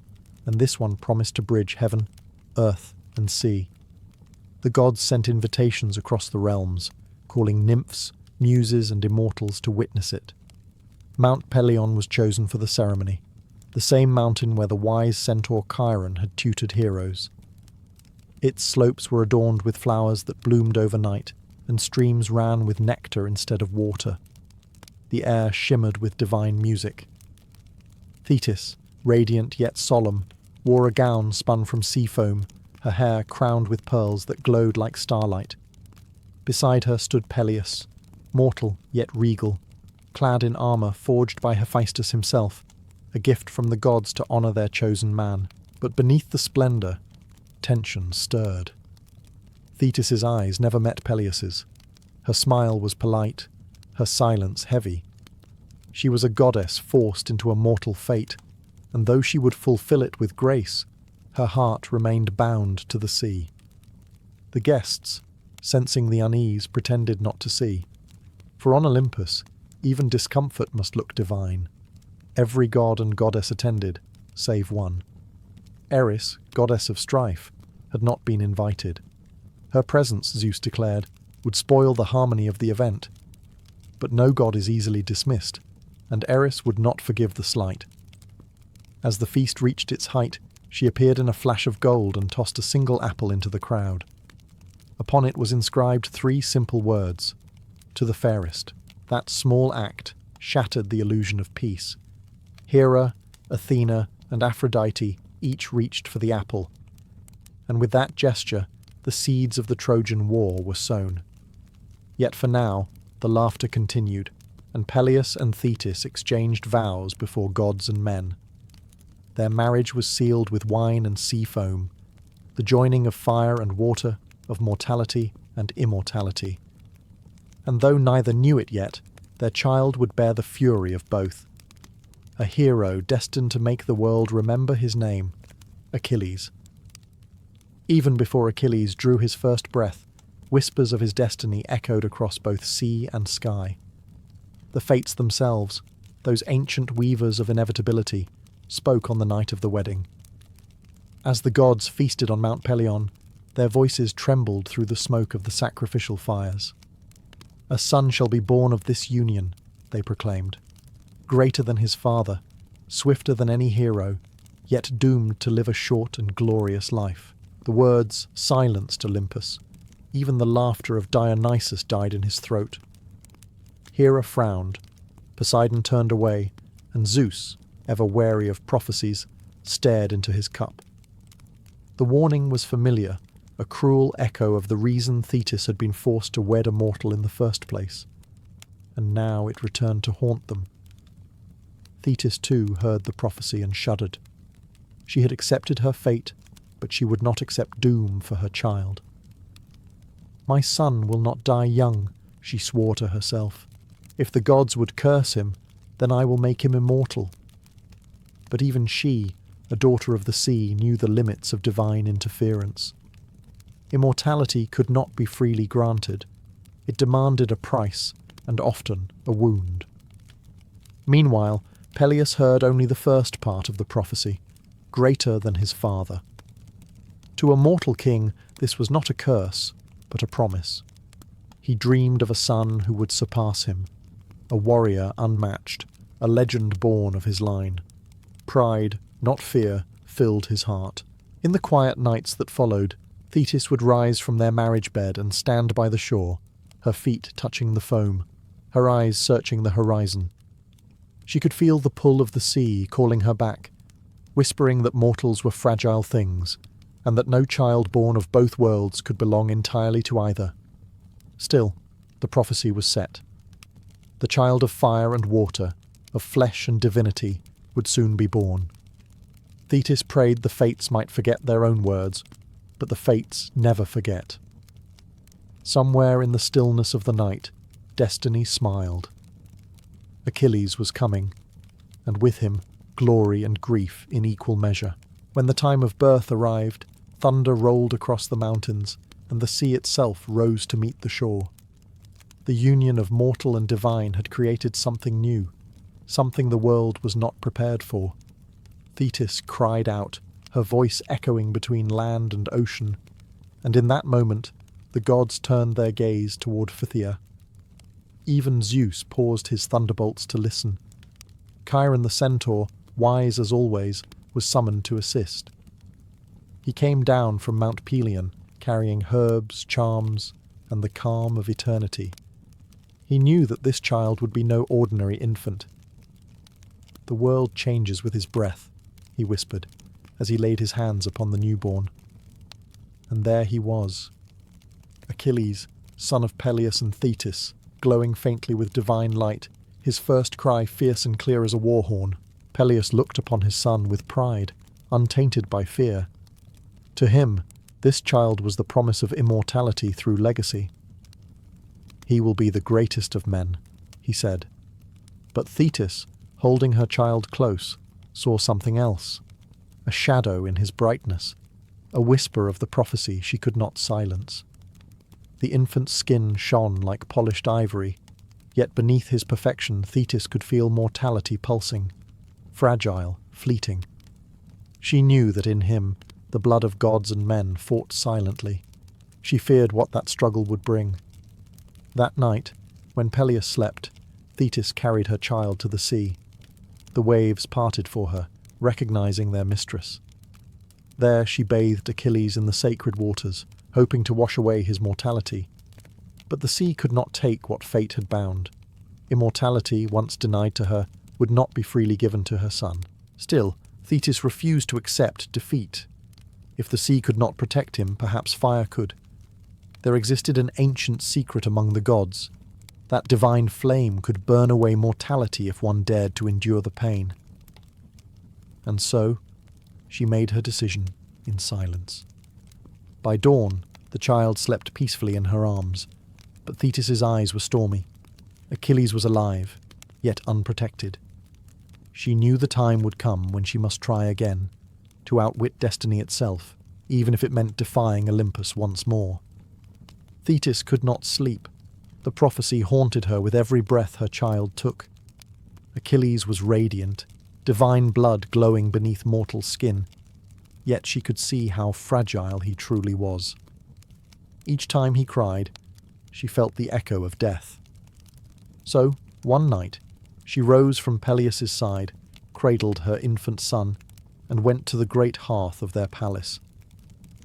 Speaker 1: and this one promised to bridge heaven, earth, and sea. The gods sent invitations across the realms, calling nymphs, muses, and immortals to witness it. Mount Pelion was chosen for the ceremony, the same mountain where the wise centaur Chiron had tutored heroes. Its slopes were adorned with flowers that bloomed overnight, and streams ran with nectar instead of water. The air shimmered with divine music. Thetis, radiant yet solemn, wore a gown spun from sea foam, her hair crowned with pearls that glowed like starlight. Beside her stood Peleus, mortal yet regal, clad in armour forged by Hephaestus himself, a gift from the gods to honour their chosen man. But beneath the splendour, tension stirred. Thetis's eyes never met Peleus's. Her smile was polite, her silence heavy. She was a goddess forced into a mortal fate, and though she would fulfill it with grace, her heart remained bound to the sea. The guests, sensing the unease, pretended not to see. For on Olympus, even discomfort must look divine. Every god and goddess attended, save one. Eris, goddess of strife, had not been invited. Her presence, Zeus declared, would spoil the harmony of the event. But no god is easily dismissed, and Eris would not forgive the slight. As the feast reached its height, she appeared in a flash of gold and tossed a single apple into the crowd. Upon it was inscribed 3 simple words: "To the fairest." That small act shattered the illusion of peace. Hera, Athena, and Aphrodite each reached for the apple, and with that gesture the seeds of the Trojan War were sown. Yet for now, the laughter continued, and Peleus and Thetis exchanged vows before gods and men. Their marriage was sealed with wine and sea foam, the joining of fire and water, of mortality and immortality. And though neither knew it yet, their child would bear the fury of both. A hero destined to make the world remember his name, Achilles. Even before Achilles drew his first breath, whispers of his destiny echoed across both sea and sky. The fates themselves, those ancient weavers of inevitability, spoke on the night of the wedding. As the gods feasted on Mount Pelion, their voices trembled through the smoke of the sacrificial fires. "A son shall be born of this union," they proclaimed. "Greater than his father, swifter than any hero, yet doomed to live a short and glorious life." The words silenced Olympus. Even the laughter of Dionysus died in his throat. Hera frowned, Poseidon turned away, and Zeus, ever wary of prophecies, stared into his cup. The warning was familiar, a cruel echo of the reason Thetis had been forced to wed a mortal in the first place. And now it returned to haunt them. Thetis too heard the prophecy and shuddered. She had accepted her fate, but she would not accept doom for her child. "My son will not die young," she swore to herself. "If the gods would curse him, then I will make him immortal." But even she, a daughter of the sea, knew the limits of divine interference. Immortality could not be freely granted. It demanded a price, and often a wound. Meanwhile, Peleus heard only the first part of the prophecy, greater than his father. To a mortal king, this was not a curse, but a promise. He dreamed of a son who would surpass him, a warrior unmatched, a legend born of his line. Pride, not fear, filled his heart. In the quiet nights that followed, Thetis would rise from their marriage bed and stand by the shore, her feet touching the foam, her eyes searching the horizon. She could feel the pull of the sea calling her back, whispering that mortals were fragile things, and that no child born of both worlds could belong entirely to either. Still, the prophecy was set. The child of fire and water, of flesh and divinity, would soon be born. Thetis prayed the fates might forget their own words, but the fates never forget. Somewhere in the stillness of the night, destiny smiled. Achilles was coming, and with him glory and grief in equal measure. When the time of birth arrived, thunder rolled across the mountains, and the sea itself rose to meet the shore. The union of mortal and divine had created something new, something the world was not prepared for. Thetis cried out, her voice echoing between land and ocean, and in that moment the gods turned their gaze toward Phthia. Even Zeus paused his thunderbolts to listen. Chiron the centaur, wise as always, was summoned to assist. He came down from Mount Pelion, carrying herbs, charms, and the calm of eternity. He knew that this child would be no ordinary infant. "The world changes with his breath," he whispered, as he laid his hands upon the newborn. And there he was, Achilles, son of Peleus and Thetis, glowing faintly with divine light, his first cry fierce and clear as a war horn. Peleus looked upon his son with pride, untainted by fear. To him, this child was the promise of immortality through legacy. "He will be the greatest of men," he said. But Thetis, holding her child close, saw something else, a shadow in his brightness, a whisper of the prophecy she could not silence. The infant's skin shone like polished ivory, yet beneath his perfection Thetis could feel mortality pulsing, fragile, fleeting. She knew that in him the blood of gods and men fought silently. She feared what that struggle would bring. That night, when Peleus slept, Thetis carried her child to the sea. The waves parted for her, recognizing their mistress. There she bathed Achilles in the sacred waters, hoping to wash away his mortality. But the sea could not take what fate had bound. Immortality, once denied to her, would not be freely given to her son. Still, Thetis refused to accept defeat. If the sea could not protect him, perhaps fire could. There existed an ancient secret among the gods. That divine flame could burn away mortality if one dared to endure the pain. And so, she made her decision in silence. By dawn, the child slept peacefully in her arms, but Thetis's eyes were stormy. Achilles was alive, yet unprotected. She knew the time would come when she must try again, to outwit destiny itself, even if it meant defying Olympus once more. Thetis could not sleep. The prophecy haunted her with every breath her child took. Achilles was radiant, divine blood glowing beneath mortal skin, yet she could see how fragile he truly was. Each time he cried, she felt the echo of death. So, one night, she rose from Peleus's side, cradled her infant son, and went to the great hearth of their palace.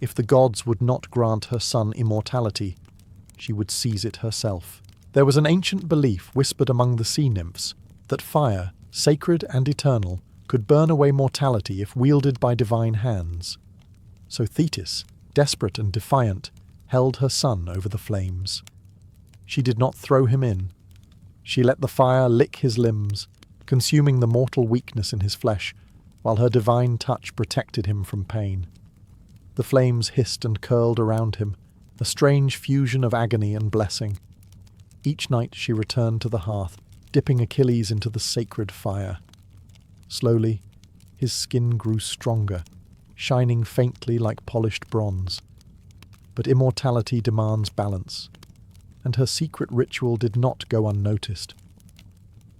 Speaker 1: If the gods would not grant her son immortality, she would seize it herself. There was an ancient belief whispered among the sea nymphs that fire, sacred and eternal, could burn away mortality if wielded by divine hands. So Thetis, desperate and defiant, held her son over the flames. She did not throw him in. She let the fire lick his limbs, consuming the mortal weakness in his flesh, while her divine touch protected him from pain. The flames hissed and curled around him, a strange fusion of agony and blessing. Each night she returned to the hearth, dipping Achilles into the sacred fire. Slowly, his skin grew stronger, shining faintly like polished bronze. But immortality demands balance, and her secret ritual did not go unnoticed.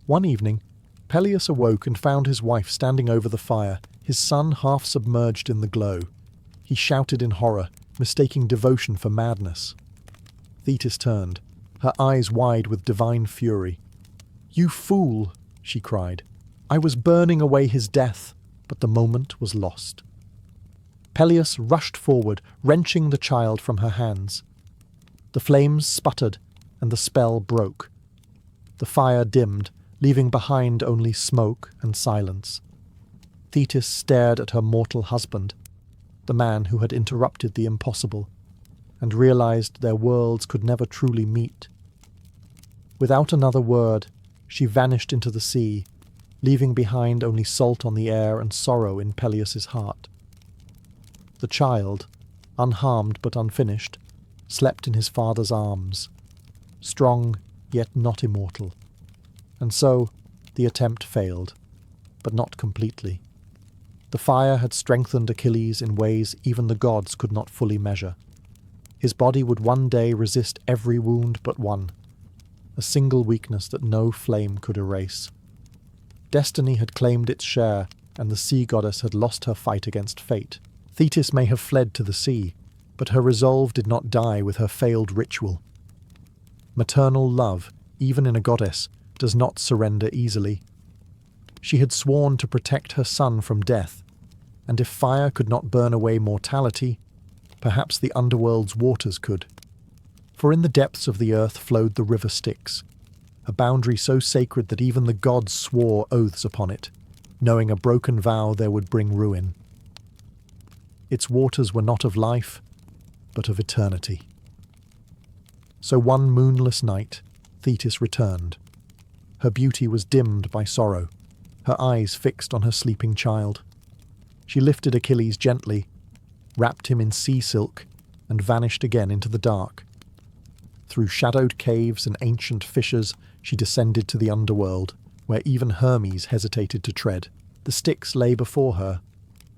Speaker 1: One evening, Peleus awoke and found his wife standing over the fire, his son half submerged in the glow. He shouted in horror, mistaking devotion for madness. Thetis turned, her eyes wide with divine fury. "You fool!" she cried. "I was burning away his death, but the moment was lost." Peleus rushed forward, wrenching the child from her hands. The flames sputtered, and the spell broke. The fire dimmed, leaving behind only smoke and silence. Thetis stared at her mortal husband, the man who had interrupted the impossible, and realized their worlds could never truly meet. Without another word, she vanished into the sea, leaving behind only salt on the air and sorrow in Peleus's heart. The child, unharmed but unfinished, slept in his father's arms, strong yet not immortal. And so the attempt failed, but not completely. The fire had strengthened Achilles in ways even the gods could not fully measure. His body would one day resist every wound but one, a single weakness that no flame could erase. Destiny had claimed its share, and the sea goddess had lost her fight against fate. Thetis may have fled to the sea, but her resolve did not die with her failed ritual. Maternal love, even in a goddess, does not surrender easily. She had sworn to protect her son from death, and if fire could not burn away mortality, perhaps the underworld's waters could. For in the depths of the earth flowed the river Styx, a boundary so sacred that even the gods swore oaths upon it, knowing a broken vow there would bring ruin. Its waters were not of life, but of eternity. So one moonless night, Thetis returned. Her beauty was dimmed by sorrow, her eyes fixed on her sleeping child. She lifted Achilles gently, wrapped him in sea silk, and vanished again into the dark. Through shadowed caves and ancient fissures, she descended to the underworld, where even Hermes hesitated to tread. The Styx lay before her,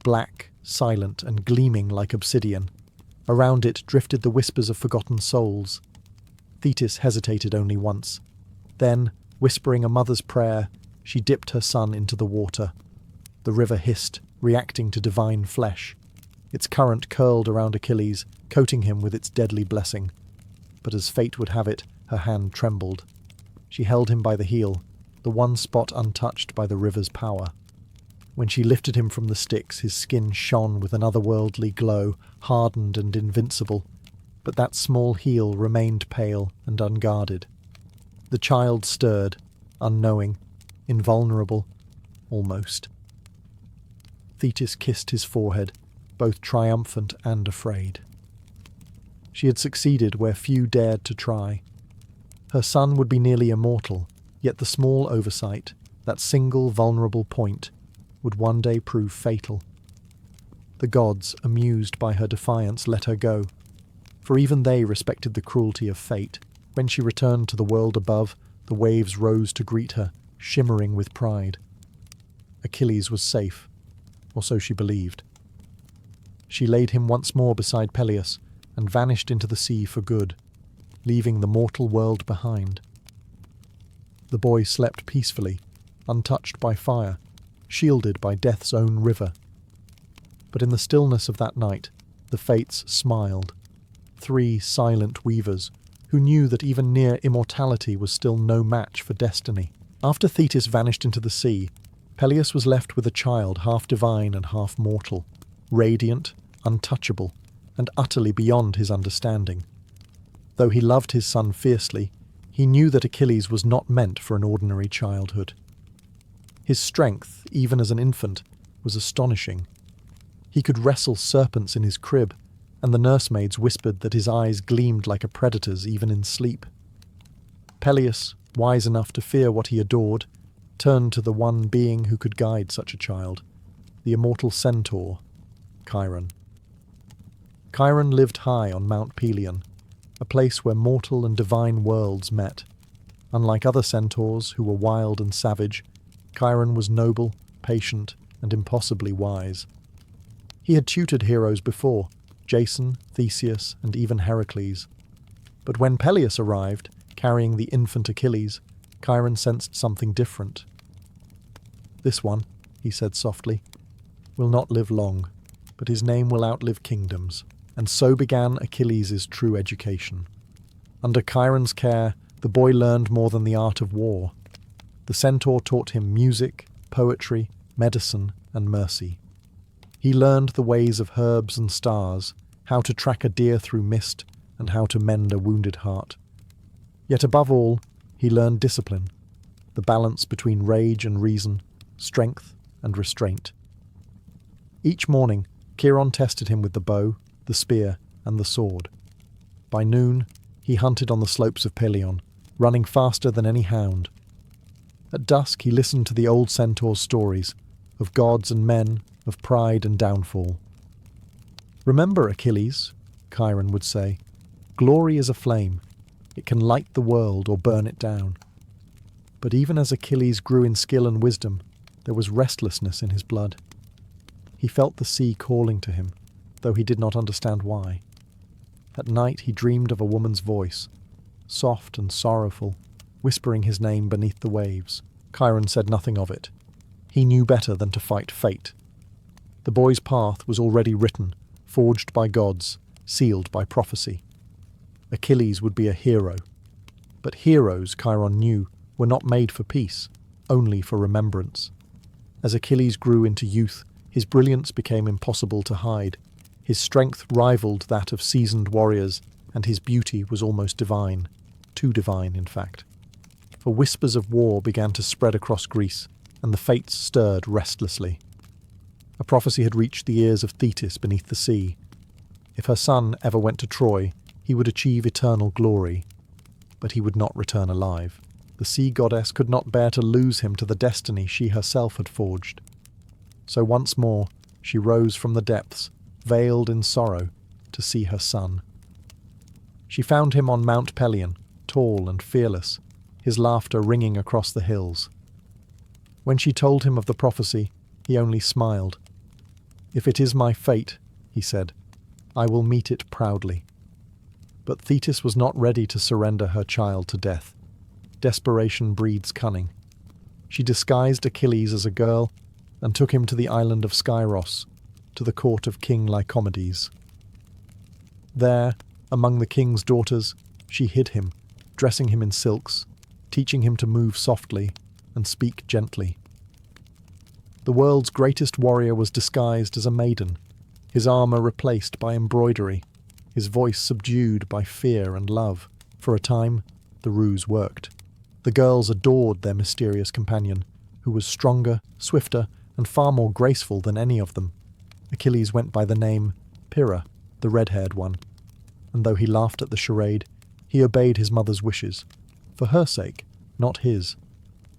Speaker 1: black, silent, and gleaming like obsidian. Around it drifted the whispers of forgotten souls. Thetis hesitated only once. Then, whispering a mother's prayer, she dipped her son into the water. The river hissed, reacting to divine flesh. Its current curled around Achilles, coating him with its deadly blessing. But as fate would have it, her hand trembled. She held him by the heel, the one spot untouched by the river's power. When she lifted him from the Styx, his skin shone with an otherworldly glow, hardened and invincible, but that small heel remained pale and unguarded. The child stirred, unknowing, invulnerable, almost. Thetis kissed his forehead, both triumphant and afraid. She had succeeded where few dared to try. Her son would be nearly immortal, yet the small oversight, that single vulnerable point, would one day prove fatal. The gods, amused by her defiance, let her go, for even they respected the cruelty of fate. When she returned to the world above, the waves rose to greet her, shimmering with pride. Achilles was safe, or so she believed. She laid him once more beside Peleus, and vanished into the sea for good, leaving the mortal world behind. The boy slept peacefully, untouched by fire, shielded by death's own river. But in the stillness of that night, the fates smiled. 3 silent weavers, who knew that even near immortality was still no match for destiny. After Thetis vanished into the sea, Peleus was left with a child half divine and half mortal, radiant, untouchable, and utterly beyond his understanding. Though he loved his son fiercely, he knew that Achilles was not meant for an ordinary childhood. His strength, even as an infant, was astonishing. He could wrestle serpents in his crib, and the nursemaids whispered that his eyes gleamed like a predator's even in sleep. Peleus, wise enough to fear what he adored, turned to the one being who could guide such a child, the immortal centaur, Chiron. Chiron lived high on Mount Pelion, a place where mortal and divine worlds met. Unlike other centaurs, who were wild and savage, Chiron was noble, patient, and impossibly wise. He had tutored heroes before, Jason, Theseus, and even Heracles. But when Peleus arrived, carrying the infant Achilles, Chiron sensed something different. "This one," he said softly, "will not live long, but his name will outlive kingdoms, and so began Achilles' true education. Under Chiron's care, the boy learned more than the art of war. The centaur taught him music, poetry, medicine, and mercy. He learned the ways of herbs and stars, how to track a deer through mist, and how to mend a wounded heart. Yet above all, he learned discipline, the balance between rage and reason, strength and restraint. Each morning, Chiron tested him with the bow, the spear, and the sword. By noon, he hunted on the slopes of Peleus, running faster than any hound. At dusk, he listened to the old centaur's stories, of gods and men, of pride and downfall. "Remember, Achilles," Chiron would say, "glory is a flame. It can light the world or burn it down." But even as Achilles grew in skill and wisdom, there was restlessness in his blood. He felt the sea calling to him, though he did not understand why. At night he dreamed of a woman's voice, soft and sorrowful, whispering his name beneath the waves. Chiron said nothing of it. He knew better than to fight fate. The boy's path was already written, forged by gods, sealed by prophecy. Achilles would be a hero. But heroes, Chiron knew, were not made for peace, only for remembrance. As Achilles grew into youth, his brilliance became impossible to hide. His strength rivaled that of seasoned warriors, and his beauty was almost divine. Too divine, in fact. For whispers of war began to spread across Greece, and the fates stirred restlessly. A prophecy had reached the ears of Thetis beneath the sea. If her son ever went to Troy, he would achieve eternal glory, but he would not return alive. The sea goddess could not bear to lose him to the destiny she herself had forged. So once more she rose from the depths, veiled in sorrow, to see her son. She found him on Mount Pelion, tall and fearless, his laughter ringing across the hills. When she told him of the prophecy, he only smiled. "If it is my fate," he said, "I will meet it proudly." But Thetis was not ready to surrender her child to death. Desperation breeds cunning. She disguised Achilles as a girl and took him to the island of Skyros, to the court of King Lycomedes. There, among the king's daughters, she hid him, dressing him in silks, teaching him to move softly and speak gently. The world's greatest warrior was disguised as a maiden, his armour replaced by embroidery, his voice subdued by fear and love. For a time, the ruse worked. The girls adored their mysterious companion, who was stronger, swifter, and far more graceful than any of them. Achilles went by the name Pyrrha, the red-haired one, and though he laughed at the charade, he obeyed his mother's wishes, for her sake, not his.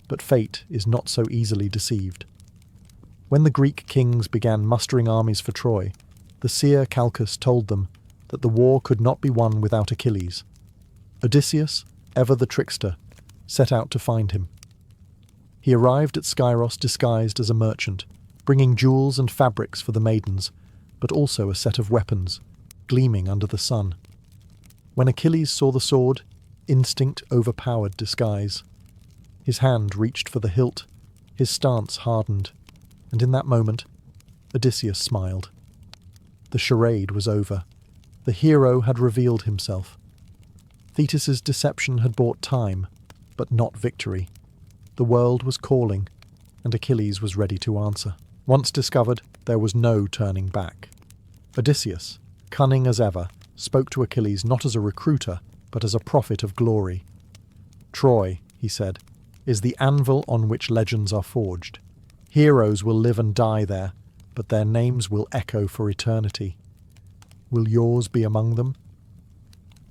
Speaker 1: But fate is not so easily deceived. When the Greek kings began mustering armies for Troy, the seer Calchas told them that the war could not be won without Achilles. Odysseus, ever the trickster, set out to find him. He arrived at Skyros disguised as a merchant, bringing jewels and fabrics for the maidens, but also a set of weapons, gleaming under the sun. When Achilles saw the sword, instinct overpowered disguise. His hand reached for the hilt, his stance hardened, and in that moment, Odysseus smiled. The charade was over. The hero had revealed himself. Thetis's deception had bought time, but not victory. The world was calling, and Achilles was ready to answer. Once discovered, there was no turning back. Odysseus, cunning as ever, spoke to Achilles not as a recruiter, but as a prophet of glory. "Troy," he said, "is the anvil on which legends are forged. Heroes will live and die there, but their names will echo for eternity. Will yours be among them?"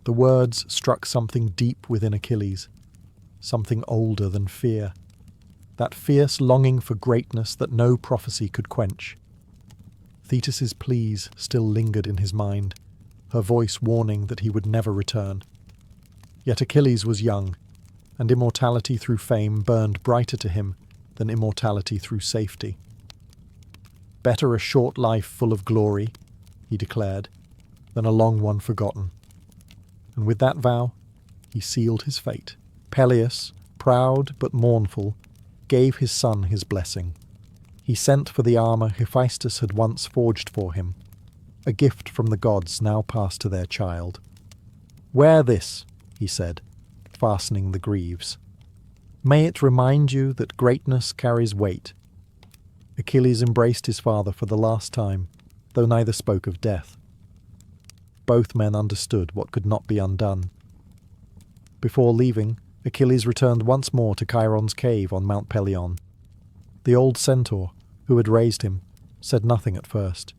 Speaker 1: The words struck something deep within Achilles, something older than fear, that fierce longing for greatness that no prophecy could quench. Thetis's pleas still lingered in his mind, her voice warning that he would never return. Yet Achilles was young, and immortality through fame burned brighter to him than immortality through safety. "Better a short life full of glory," he declared, "than a long one forgotten." And with that vow, he sealed his fate. Peleus, proud but mournful, gave his son his blessing. He sent for the armour Hephaestus had once forged for him, a gift from the gods now passed to their child. "Wear this," he said, fastening the greaves. "May it remind you that greatness carries weight." Achilles embraced his father for the last time, though neither spoke of death. Both men understood what could not be undone. Before leaving, Achilles returned once more to Chiron's cave on Mount Pelion. The old centaur, who had raised him, said nothing at first.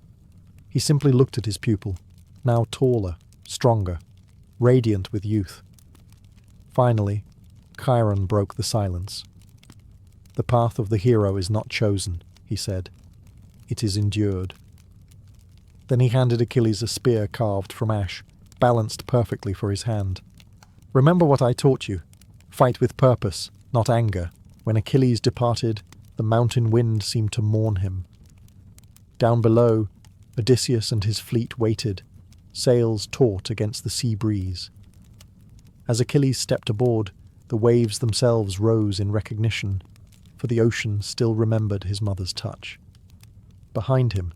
Speaker 1: He simply looked at his pupil, now taller, stronger, radiant with youth. Finally, Chiron broke the silence. "The path of the hero is not chosen," he said. "It is endured." Then he handed Achilles a spear carved from ash, balanced perfectly for his hand. "Remember what I taught you. Fight with purpose, not anger." When Achilles departed, the mountain wind seemed to mourn him. Down below, Odysseus and his fleet waited, sails taut against the sea breeze. As Achilles stepped aboard, the waves themselves rose in recognition, for the ocean still remembered his mother's touch. Behind him,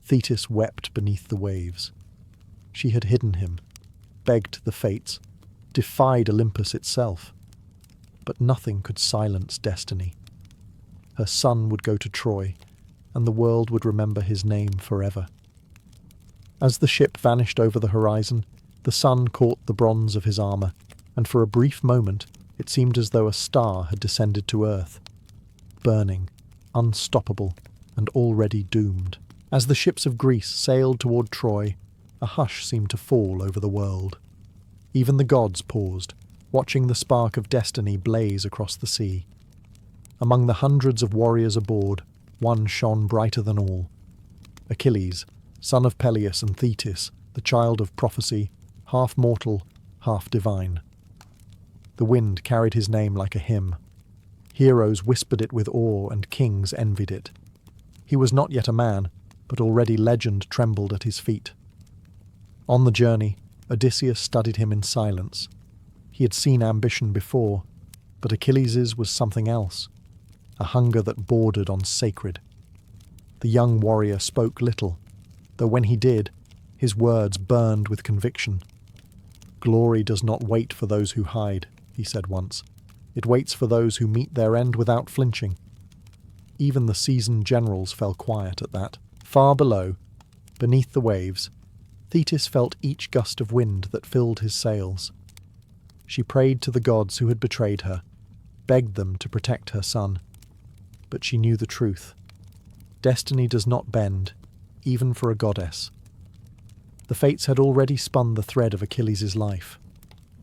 Speaker 1: Thetis wept beneath the waves. She had hidden him, begged the fates, defied Olympus itself. But nothing could silence destiny. Her son would go to Troy, and the world would remember his name forever. As the ship vanished over the horizon, the sun caught the bronze of his armour, and for a brief moment it seemed as though a star had descended to earth, burning, unstoppable, and already doomed. As the ships of Greece sailed toward Troy, a hush seemed to fall over the world. Even the gods paused, watching the spark of destiny blaze across the sea. Among the hundreds of warriors aboard, one shone brighter than all. Achilles, son of Peleus and Thetis, the child of prophecy, half mortal, half divine. The wind carried his name like a hymn. Heroes whispered it with awe, and kings envied it. He was not yet a man, but already legend trembled at his feet. On the journey, Odysseus studied him in silence. He had seen ambition before, but Achilles's was something else, a hunger that bordered on sacred. The young warrior spoke little, though when he did, his words burned with conviction. "Glory does not wait for those who hide," he said once. "It waits for those who meet their end without flinching." Even the seasoned generals fell quiet at that. Far below, beneath the waves, Thetis felt each gust of wind that filled his sails. She prayed to the gods who had betrayed her, begged them to protect her son. But she knew the truth. Destiny does not bend, even for a goddess. The fates had already spun the thread of Achilles' life,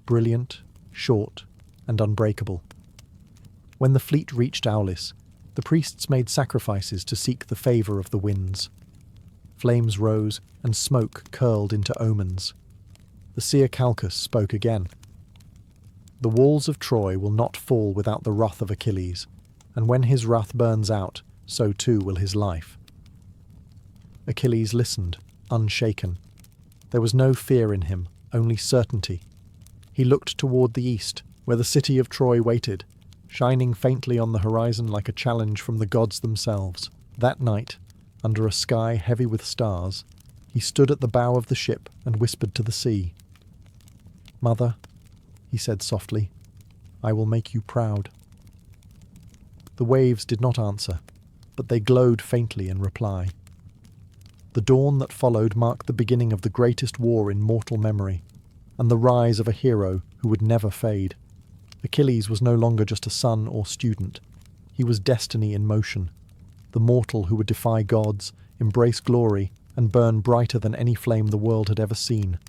Speaker 1: brilliant, short, and unbreakable. When the fleet reached Aulis, the priests made sacrifices to seek the favour of the winds. Flames rose, and smoke curled into omens. The seer Calchas spoke again. "The walls of Troy will not fall without the wrath of Achilles, and when his wrath burns out, so too will his life." Achilles listened, unshaken. There was no fear in him, only certainty. He looked toward the east, where the city of Troy waited, shining faintly on the horizon like a challenge from the gods themselves. That night, under a sky heavy with stars, he stood at the bow of the ship and whispered to the sea. "Mother," he said softly, "I will make you proud." The waves did not answer, but they glowed faintly in reply. The dawn that followed marked the beginning of the greatest war in mortal memory, and the rise of a hero who would never fade. Achilles was no longer just a son or student. He was destiny in motion, the mortal who would defy gods, embrace glory, and burn brighter than any flame the world had ever seen.